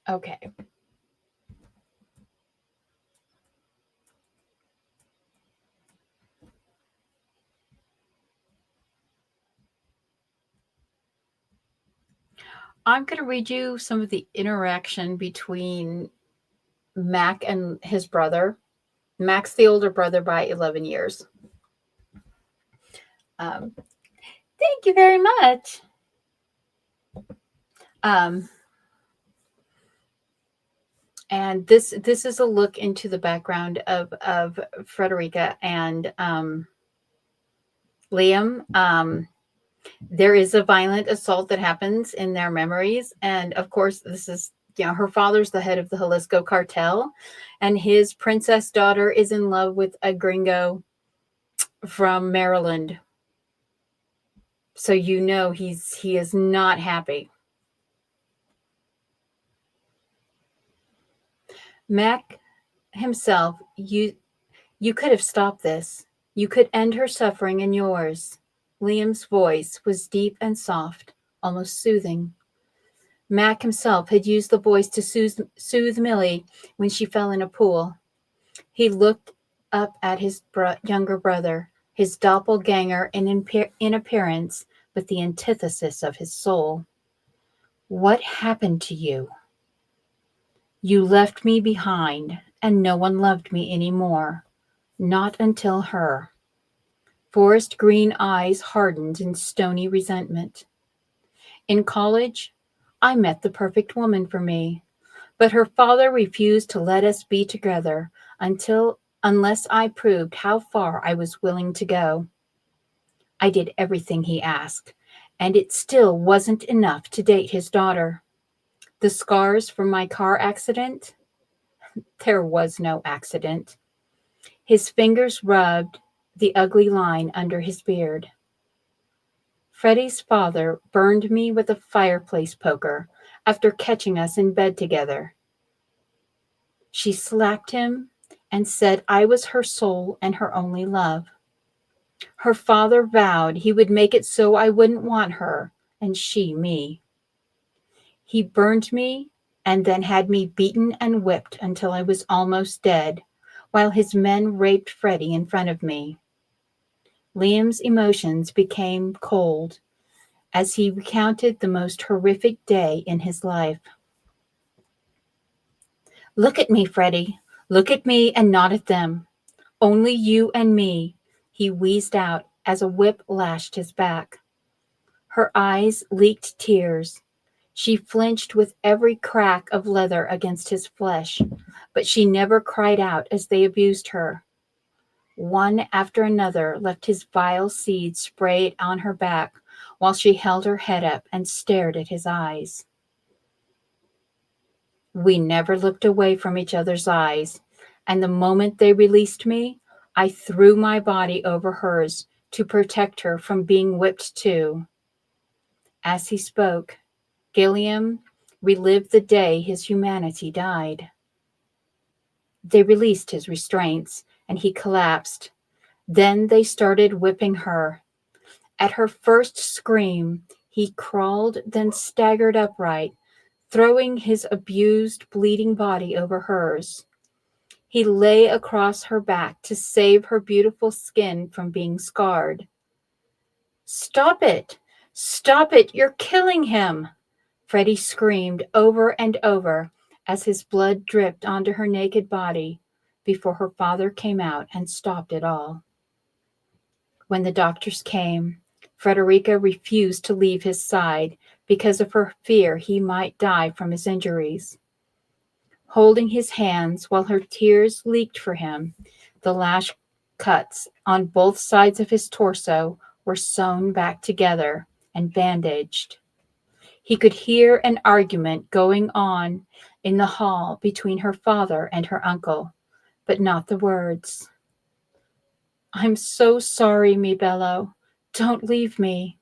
Okay. I'm going to read you some of the interaction between Mac and his brother. Mac's the older brother by 11 years. Thank you very much. And this is a look into the background of Frederica and Liam. There is a violent assault that happens in their memories, and of course, this is her father's the head of the Jalisco cartel, and his princess daughter is in love with a gringo from Maryland. So he is not happy. Mac himself, you could have stopped this. You could end her suffering and yours. Liam's voice was deep and soft, almost soothing. Mac himself had used the voice to soothe Millie when she fell in a pool. He looked up at his younger brother, his doppelganger in appearance, but the antithesis of his soul. What happened to you? You left me behind, and no one loved me any more. Not until her. Forest green eyes hardened in stony resentment. In college, I met the perfect woman for me, but her father refused to let us be together unless I proved how far I was willing to go. I did everything he asked, and it still wasn't enough to date his daughter. The scars from my car accident? There was no accident. His fingers rubbed the ugly line under his beard. Freddie's father burned me with a fireplace poker after catching us in bed together. She slapped him and said I was her soul and her only love. Her father vowed he would make it so I wouldn't want her and she me. He burned me and then had me beaten and whipped until I was almost dead, while his men raped Freddie in front of me. Liam's emotions became cold as he recounted the most horrific day in his life. Look at me, Freddie. Look at me and not at them. Only you and me, he wheezed out as a whip lashed his back. Her eyes leaked tears. She flinched with every crack of leather against his flesh, but she never cried out as they abused her. One after another left his vile seed sprayed on her back while she held her head up and stared at his eyes. We never looked away from each other's eyes, and the moment they released me, I threw my body over hers to protect her from being whipped too. As he spoke, Gilliam relived the day his humanity died. They released his restraints, and he collapsed. Then they started whipping her. At her first scream, he crawled, then staggered upright, throwing his abused, bleeding body over hers. He lay across her back to save her beautiful skin from being scarred. Stop it! Stop it! You're killing him! Freddie screamed over and over as his blood dripped onto her naked body before her father came out and stopped it all. When the doctors came, Frederica refused to leave his side because of her fear he might die from his injuries. Holding his hands while her tears leaked for him, the lash cuts on both sides of his torso were sewn back together and bandaged. He could hear an argument going on in the hall between her father and her uncle, but not the words. I'm so sorry, mi bello. Don't leave me.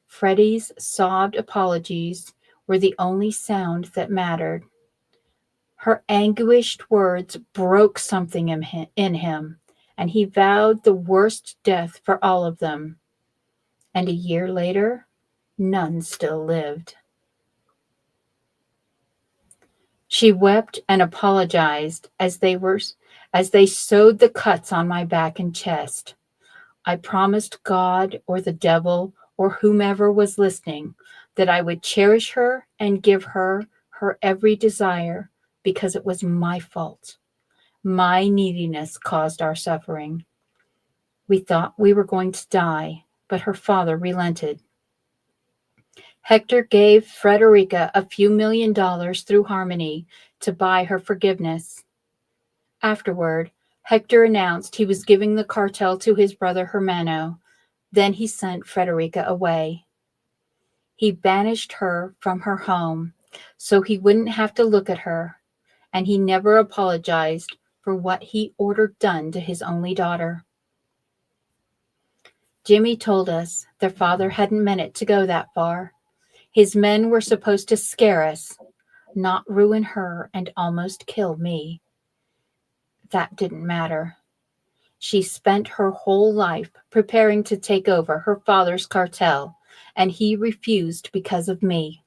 Freddie's sobbed apologies were the only sound that mattered. Her anguished words broke something in him, and he vowed the worst death for all of them. And a year later, none still lived. She wept and apologized as they sewed the cuts on my back and chest. I promised God or the devil or whomever was listening that I would cherish her and give her her every desire because it was my fault. My neediness caused our suffering. We thought we were going to die, but her father relented. Hector gave Frederica a few $1,000,000 through Harmony to buy her forgiveness. Afterward, Hector announced he was giving the cartel to his brother Hermano. Then he sent Frederica away. He banished her from her home so he wouldn't have to look at her, and he never apologized for what he ordered done to his only daughter. Jimmy told us their father hadn't meant it to go that far. His men were supposed to scare us, not ruin her and almost kill me. That didn't matter. She spent her whole life preparing to take over her father's cartel, and he refused because of me.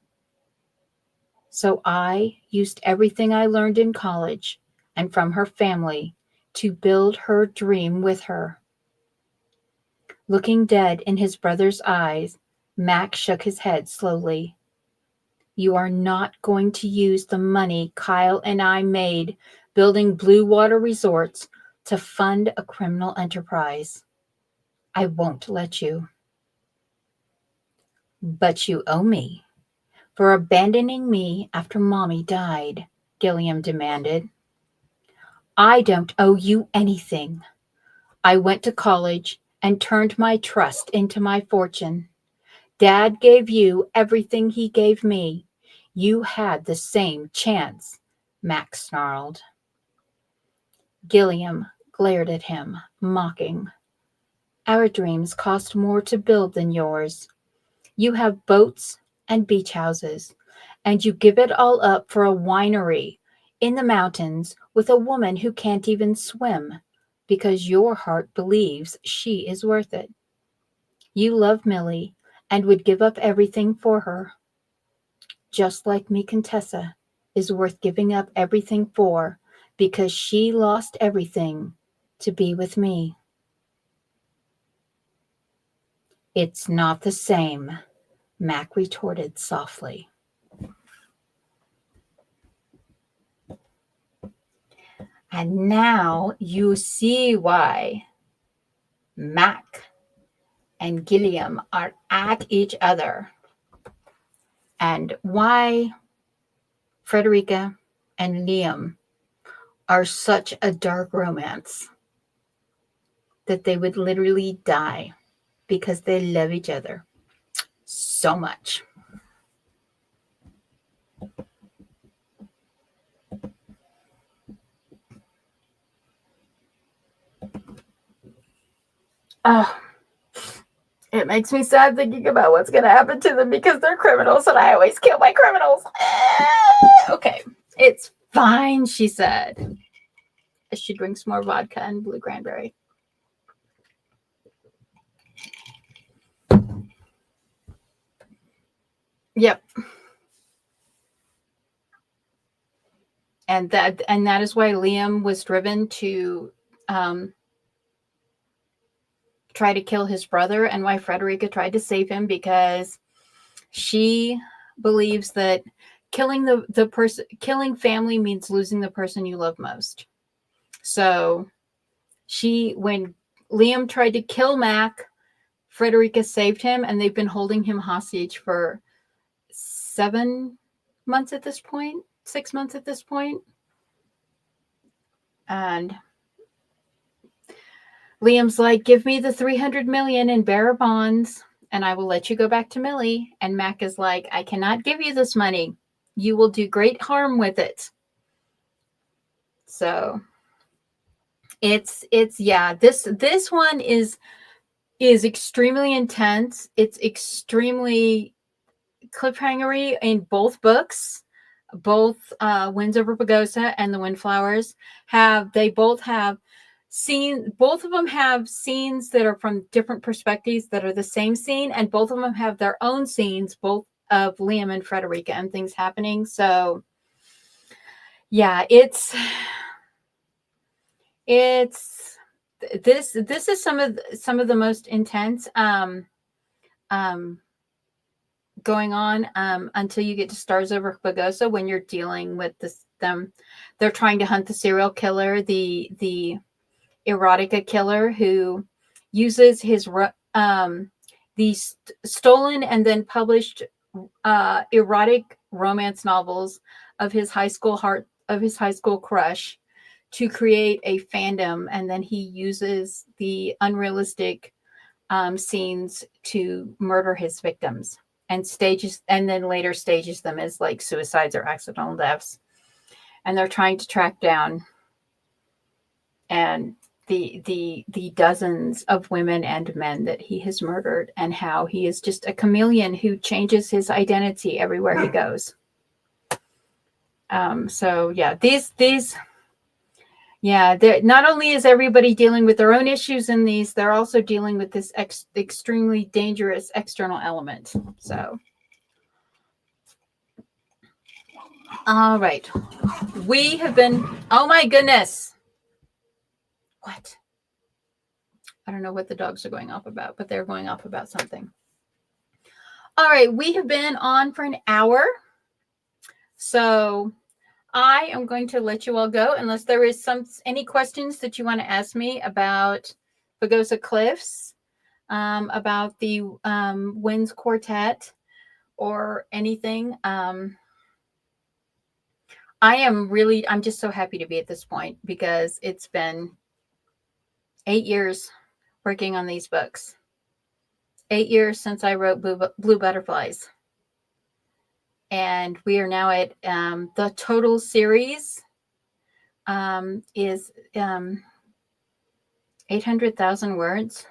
So I used everything I learned in college and from her family to build her dream with her. Looking dead in his brother's eyes, Mac shook his head slowly. You are not going to use the money Kyle and I made building blue water resorts to fund a criminal enterprise. I won't let you. But you owe me for abandoning me after Mommy died, Gilliam demanded. I don't owe you anything. I went to college and turned my trust into my fortune. Dad gave you everything he gave me. You had the same chance, Max snarled. Gilliam glared at him, mocking. Our dreams cost more to build than yours. You have boats and beach houses, and you give it all up for a winery in the mountains with a woman who can't even swim because your heart believes she is worth it. You love Millie and would give up everything for her. Just like me, Contessa is worth giving up everything for because she lost everything to be with me. It's not the same, Mac retorted softly. And now you see why Mac and Gilliam are at each other and why Frederica and Liam are such a dark romance that they would literally die because they love each other so much. Oh, it makes me sad thinking about what's going to happen to them because they're criminals and I always kill my criminals. Okay, it's fine, she said as she drinks more vodka and blue cranberry. Yep. And that is why Liam was driven to try to kill his brother, and why Frederica tried to save him, because she believes that killing killing family means losing the person you love most. So when Liam tried to kill Mac, Frederica saved him, and they've been holding him hostage for 7 months at this point, 6 months at this point. And Liam's like, give me the $300 million in bearer bonds and I will let you go back to Millie. And Mac is like, I cannot give you this money. You will do great harm with it. So Yeah, this one is extremely intense. It's extremely cliffhangery in both books. Both Winds Over Pagosa and The Windflowers both have both of them have scenes that are from different perspectives that are the same scene, and both of them have their own scenes, both of Liam and Frederica, and things happening. So yeah, it's this is some of the most intense going on until you get to Stars Over Pagosa, when you're dealing with they're trying to hunt the serial killer, the erotica killer, who uses his these stolen and then published erotic romance novels of his high school crush to create a fandom, and then he uses the unrealistic scenes to murder his victims, and then later stages them as like suicides or accidental deaths. And they're trying to track down and the dozens of women and men that he has murdered, and how he is just a chameleon who changes his identity everywhere he goes. So yeah, not only is everybody dealing with their own issues in these, they're also dealing with this extremely dangerous external element. So, all right, we have been. Oh my goodness! What? I don't know what the dogs are going off about, but they're going off about something. All right, we have been on for an hour, so I am going to let you all go, unless there is any questions that you want to ask me about Pagosa Cliffs, about the Winds Quartet, or anything. I'm just so happy to be at this point, because it's been 8 years working on these books. 8 years since I wrote Blue Butterflies. And we are now at the total series is 800,000 words.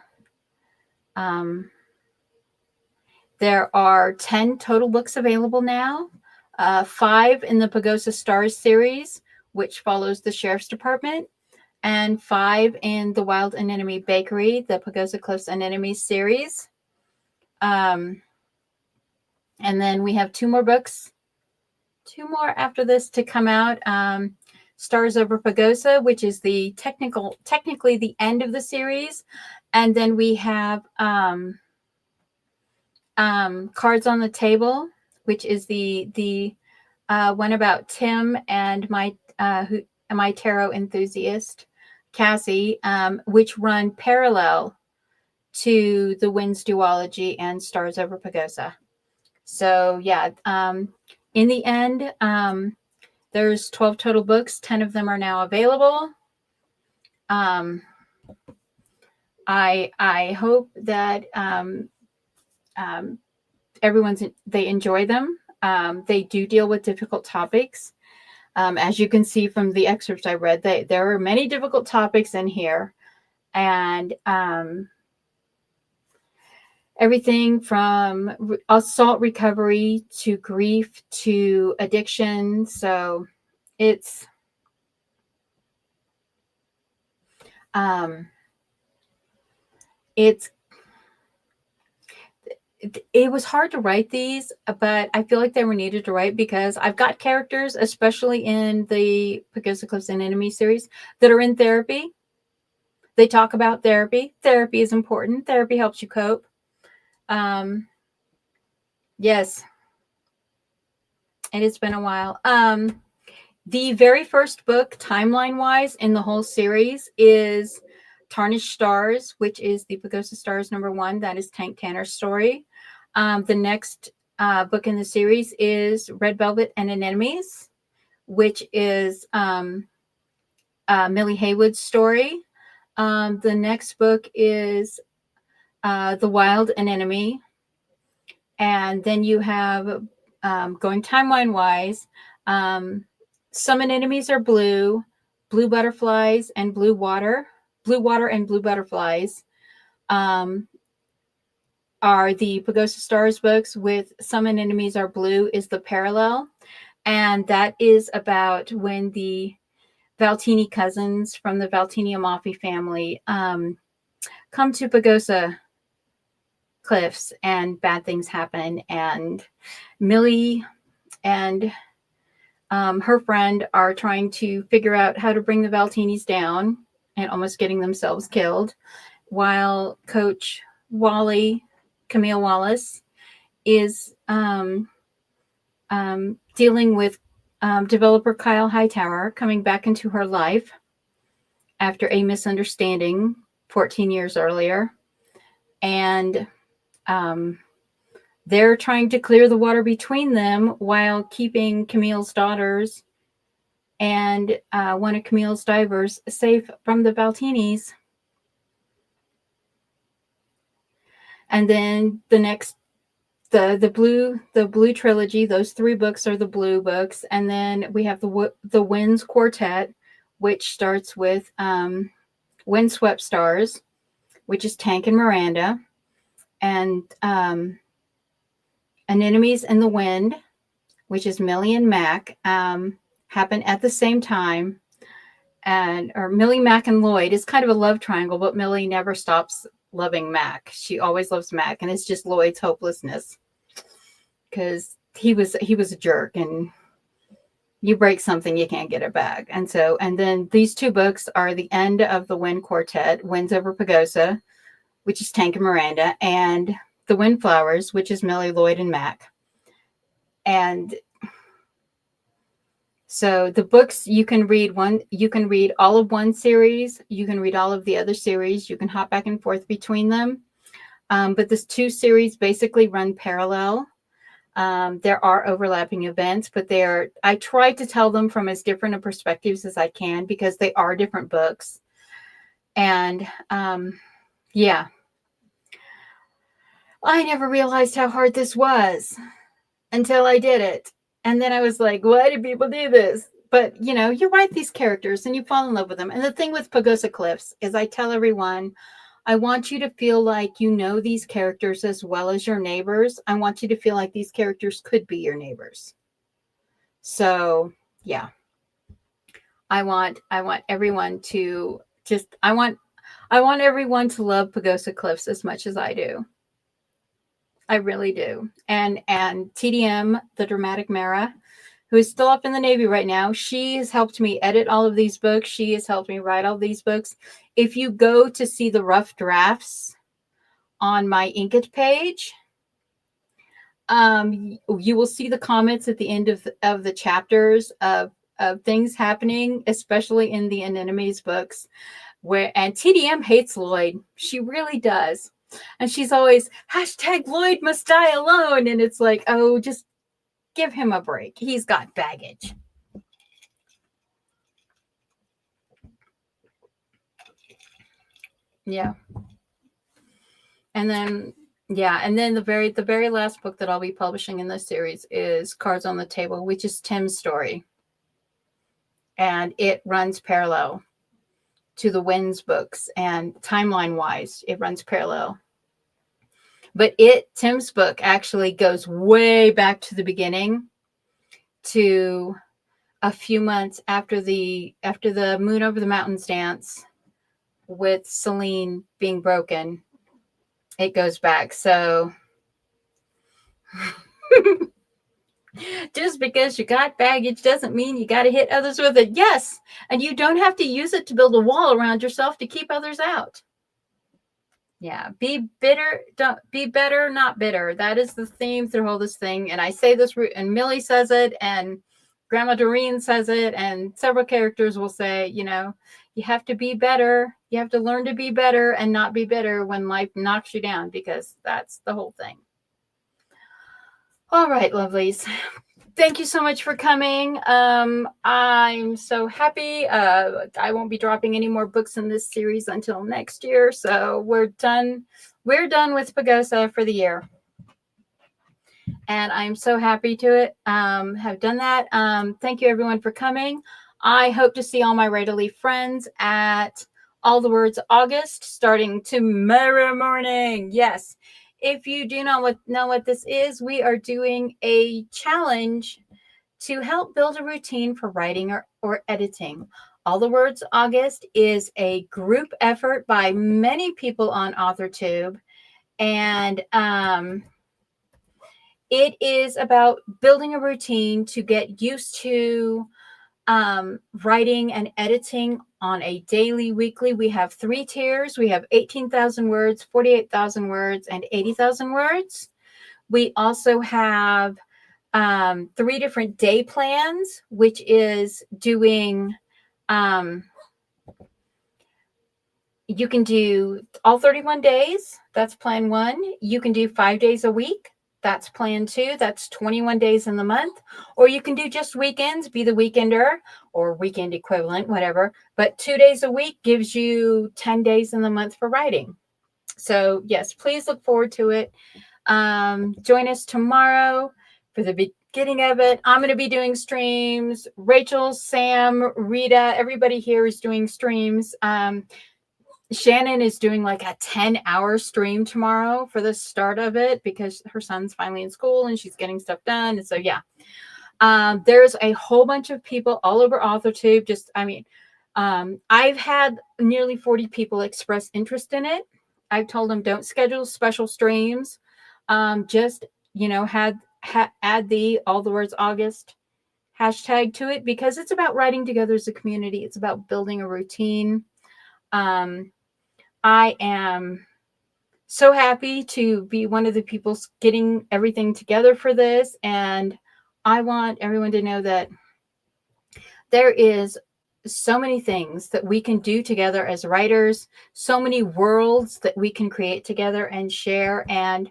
There are 10 total books available now, 5 in the Pagosa Stars series, which follows the Sheriff's Department, and 5 in the Wild Anemone Bakery, the Pagosa Cliffs Anemones series. And then we have 2 more books, 2 more after this to come out. Stars Over Pagosa, which is technically the end of the series. And then we have Cards on the Table, which is the one about Tim and my tarot enthusiast, Cassie, which run parallel to the Winds duology and Stars Over Pagosa. So yeah, in the end, there's 12 total books. 10 of them are now available. I hope that they enjoy them. They do deal with difficult topics. As you can see from the excerpts I read, there are many difficult topics in here, and everything from assault recovery to grief to addiction. So it was hard to write these, but I feel like they were needed to write, because I've got characters, especially in the Pagosa Cliffs Anemones series, that are in therapy. They talk about therapy. Therapy is important. Therapy helps you cope. Yes. And it's been a while. The very first book, timeline-wise, in the whole series is Tarnished Stars, which is the Pagosa Stars #1. That is Tank Tanner's story. The next book in the series is Red Velvet and Anemones, which is Millie Haywood's story. The next book is The Wild Anemone. And then you have, going timeline-wise, some anemones are blue. blue butterflies and blue water and blue butterflies are the Pagosa Stars books. With Some Anemones Are Blue is the parallel. And that is about when the Valtini cousins from the Valtini Amalfi family come to Pagosa Cliffs, and bad things happen. And Millie and her friend are trying to figure out how to bring the Valtinis down and almost getting themselves killed, while Coach Wally, Camille Wallace, is dealing with developer Kyle Hightower coming back into her life after a misunderstanding 14 years earlier. And they're trying to clear the water between them while keeping Camille's daughters and one of Camille's divers safe from the Valtinis. And then the next, the blue trilogy, those 3 books are the blue books. And then we have the Winds Quartet, which starts with Windswept Stars, which is Tank and Miranda, and Anemones in the Wind, which is Millie and Mac, happen at the same time. Or Millie, Mac, and Lloyd is kind of a love triangle, but Millie never stops loving Mac. She always loves Mac, and it's just Lloyd's hopelessness, because he was a jerk, and you break something, you can't get it back. And then these 2 books are the end of the Wind Quartet: Winds Over Pagosa, which is Tank and Miranda, and The Windflowers, which is Millie, Lloyd, and Mac. And so the books, you can read all of one series, you can read all of the other series, you can hop back and forth between them. But this 2 series basically run parallel. There are overlapping events, but I try to tell them from as different a perspectives as I can, because they are different books. And yeah, I never realized how hard this was until I did it. And then I was like, why do people do this? But, you write these characters and you fall in love with them. And the thing with Pagosa Cliffs is, I tell everyone, I want you to feel like you know these characters as well as your neighbors. I want you to feel like these characters could be your neighbors. So, yeah. I want everyone to I want everyone to love Pagosa Cliffs as much as I do. I really do. And TDM, the Dramatic Mara, who is still up in the Navy right now, she has helped me edit all of these books. She has helped me write all these books. If you go to see the rough drafts on my Inkit page, you will see the comments at the end of the chapters of things happening, especially in the Anemones books, and TDM hates Lloyd. She really does. And she's always #Lloyd must die alone. And it's like, oh, just give him a break. He's got baggage. Yeah. And then the very last book that I'll be publishing in this series is Cards on the Table, which is Tim's story. And it runs parallel to the Winds books, and timeline-wise, it runs parallel. But Tim's book actually goes way back to the beginning, to a few months after the Moon Over the Mountains dance with Celine being broken. It goes back. So just because you got baggage doesn't mean you got to hit others with it. Yes. And you don't have to use it to build a wall around yourself to keep others out. Yeah, be bitter, don't be better, not bitter. That is the theme through all this thing. And I say this, and Millie says it, and Grandma Doreen says it, and several characters will say, you have to be better. You have to learn to be better and not be bitter when life knocks you down, because that's the whole thing. All right, lovelies. Thank you so much for coming. I'm so happy. I won't be dropping any more books in this series until next year. So we're done. We're done with Pagosa for the year. And I'm so happy to have done that. Thank you everyone for coming. I hope to see all my Readily friends at All the Words August starting tomorrow morning. Yes. If you do not know what this is, we are doing a challenge to help build a routine for writing or editing. All the Words August is a group effort by many people on AuthorTube. And it is about building a routine to get used to writing and editing on a daily, weekly. We have 3 tiers. We have 18,000 words, 48,000 words, and 80,000 words. We also have 3 different day plans, which is doing, you can do all 31 days. That's plan 1. You can do 5 days a week. That's plan 2. That's 21 days in the month. Or you can do just weekends, be the weekender or weekend equivalent, whatever. But 2 days a week gives you 10 days in the month for writing. So yes, please look forward to it. Join us tomorrow for the beginning of it. I'm going to be doing streams. Rachel, Sam, Rita, everybody here is doing streams. Shannon is doing like a 10-hour stream tomorrow for the start of it because her son's finally in school and she's getting stuff done. And so, yeah, there's a whole bunch of people all over AuthorTube. I've had nearly 40 people express interest in it. I've told them don't schedule special streams. Just, add the All the Words August hashtag to it because it's about writing together as a community. It's about building a routine. I am so happy to be one of the people getting everything together for this. And I want everyone to know that there is so many things that we can do together as writers, so many worlds that we can create together and share. And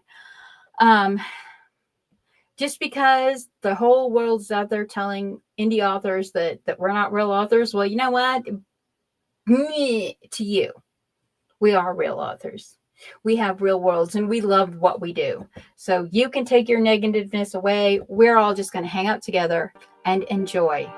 just because the whole world's out there telling indie authors that we're not real authors, well, you know what? To you, we are real authors. We have real worlds and we love what we do. So you can take your negativeness away. We're all just going to hang out together and enjoy.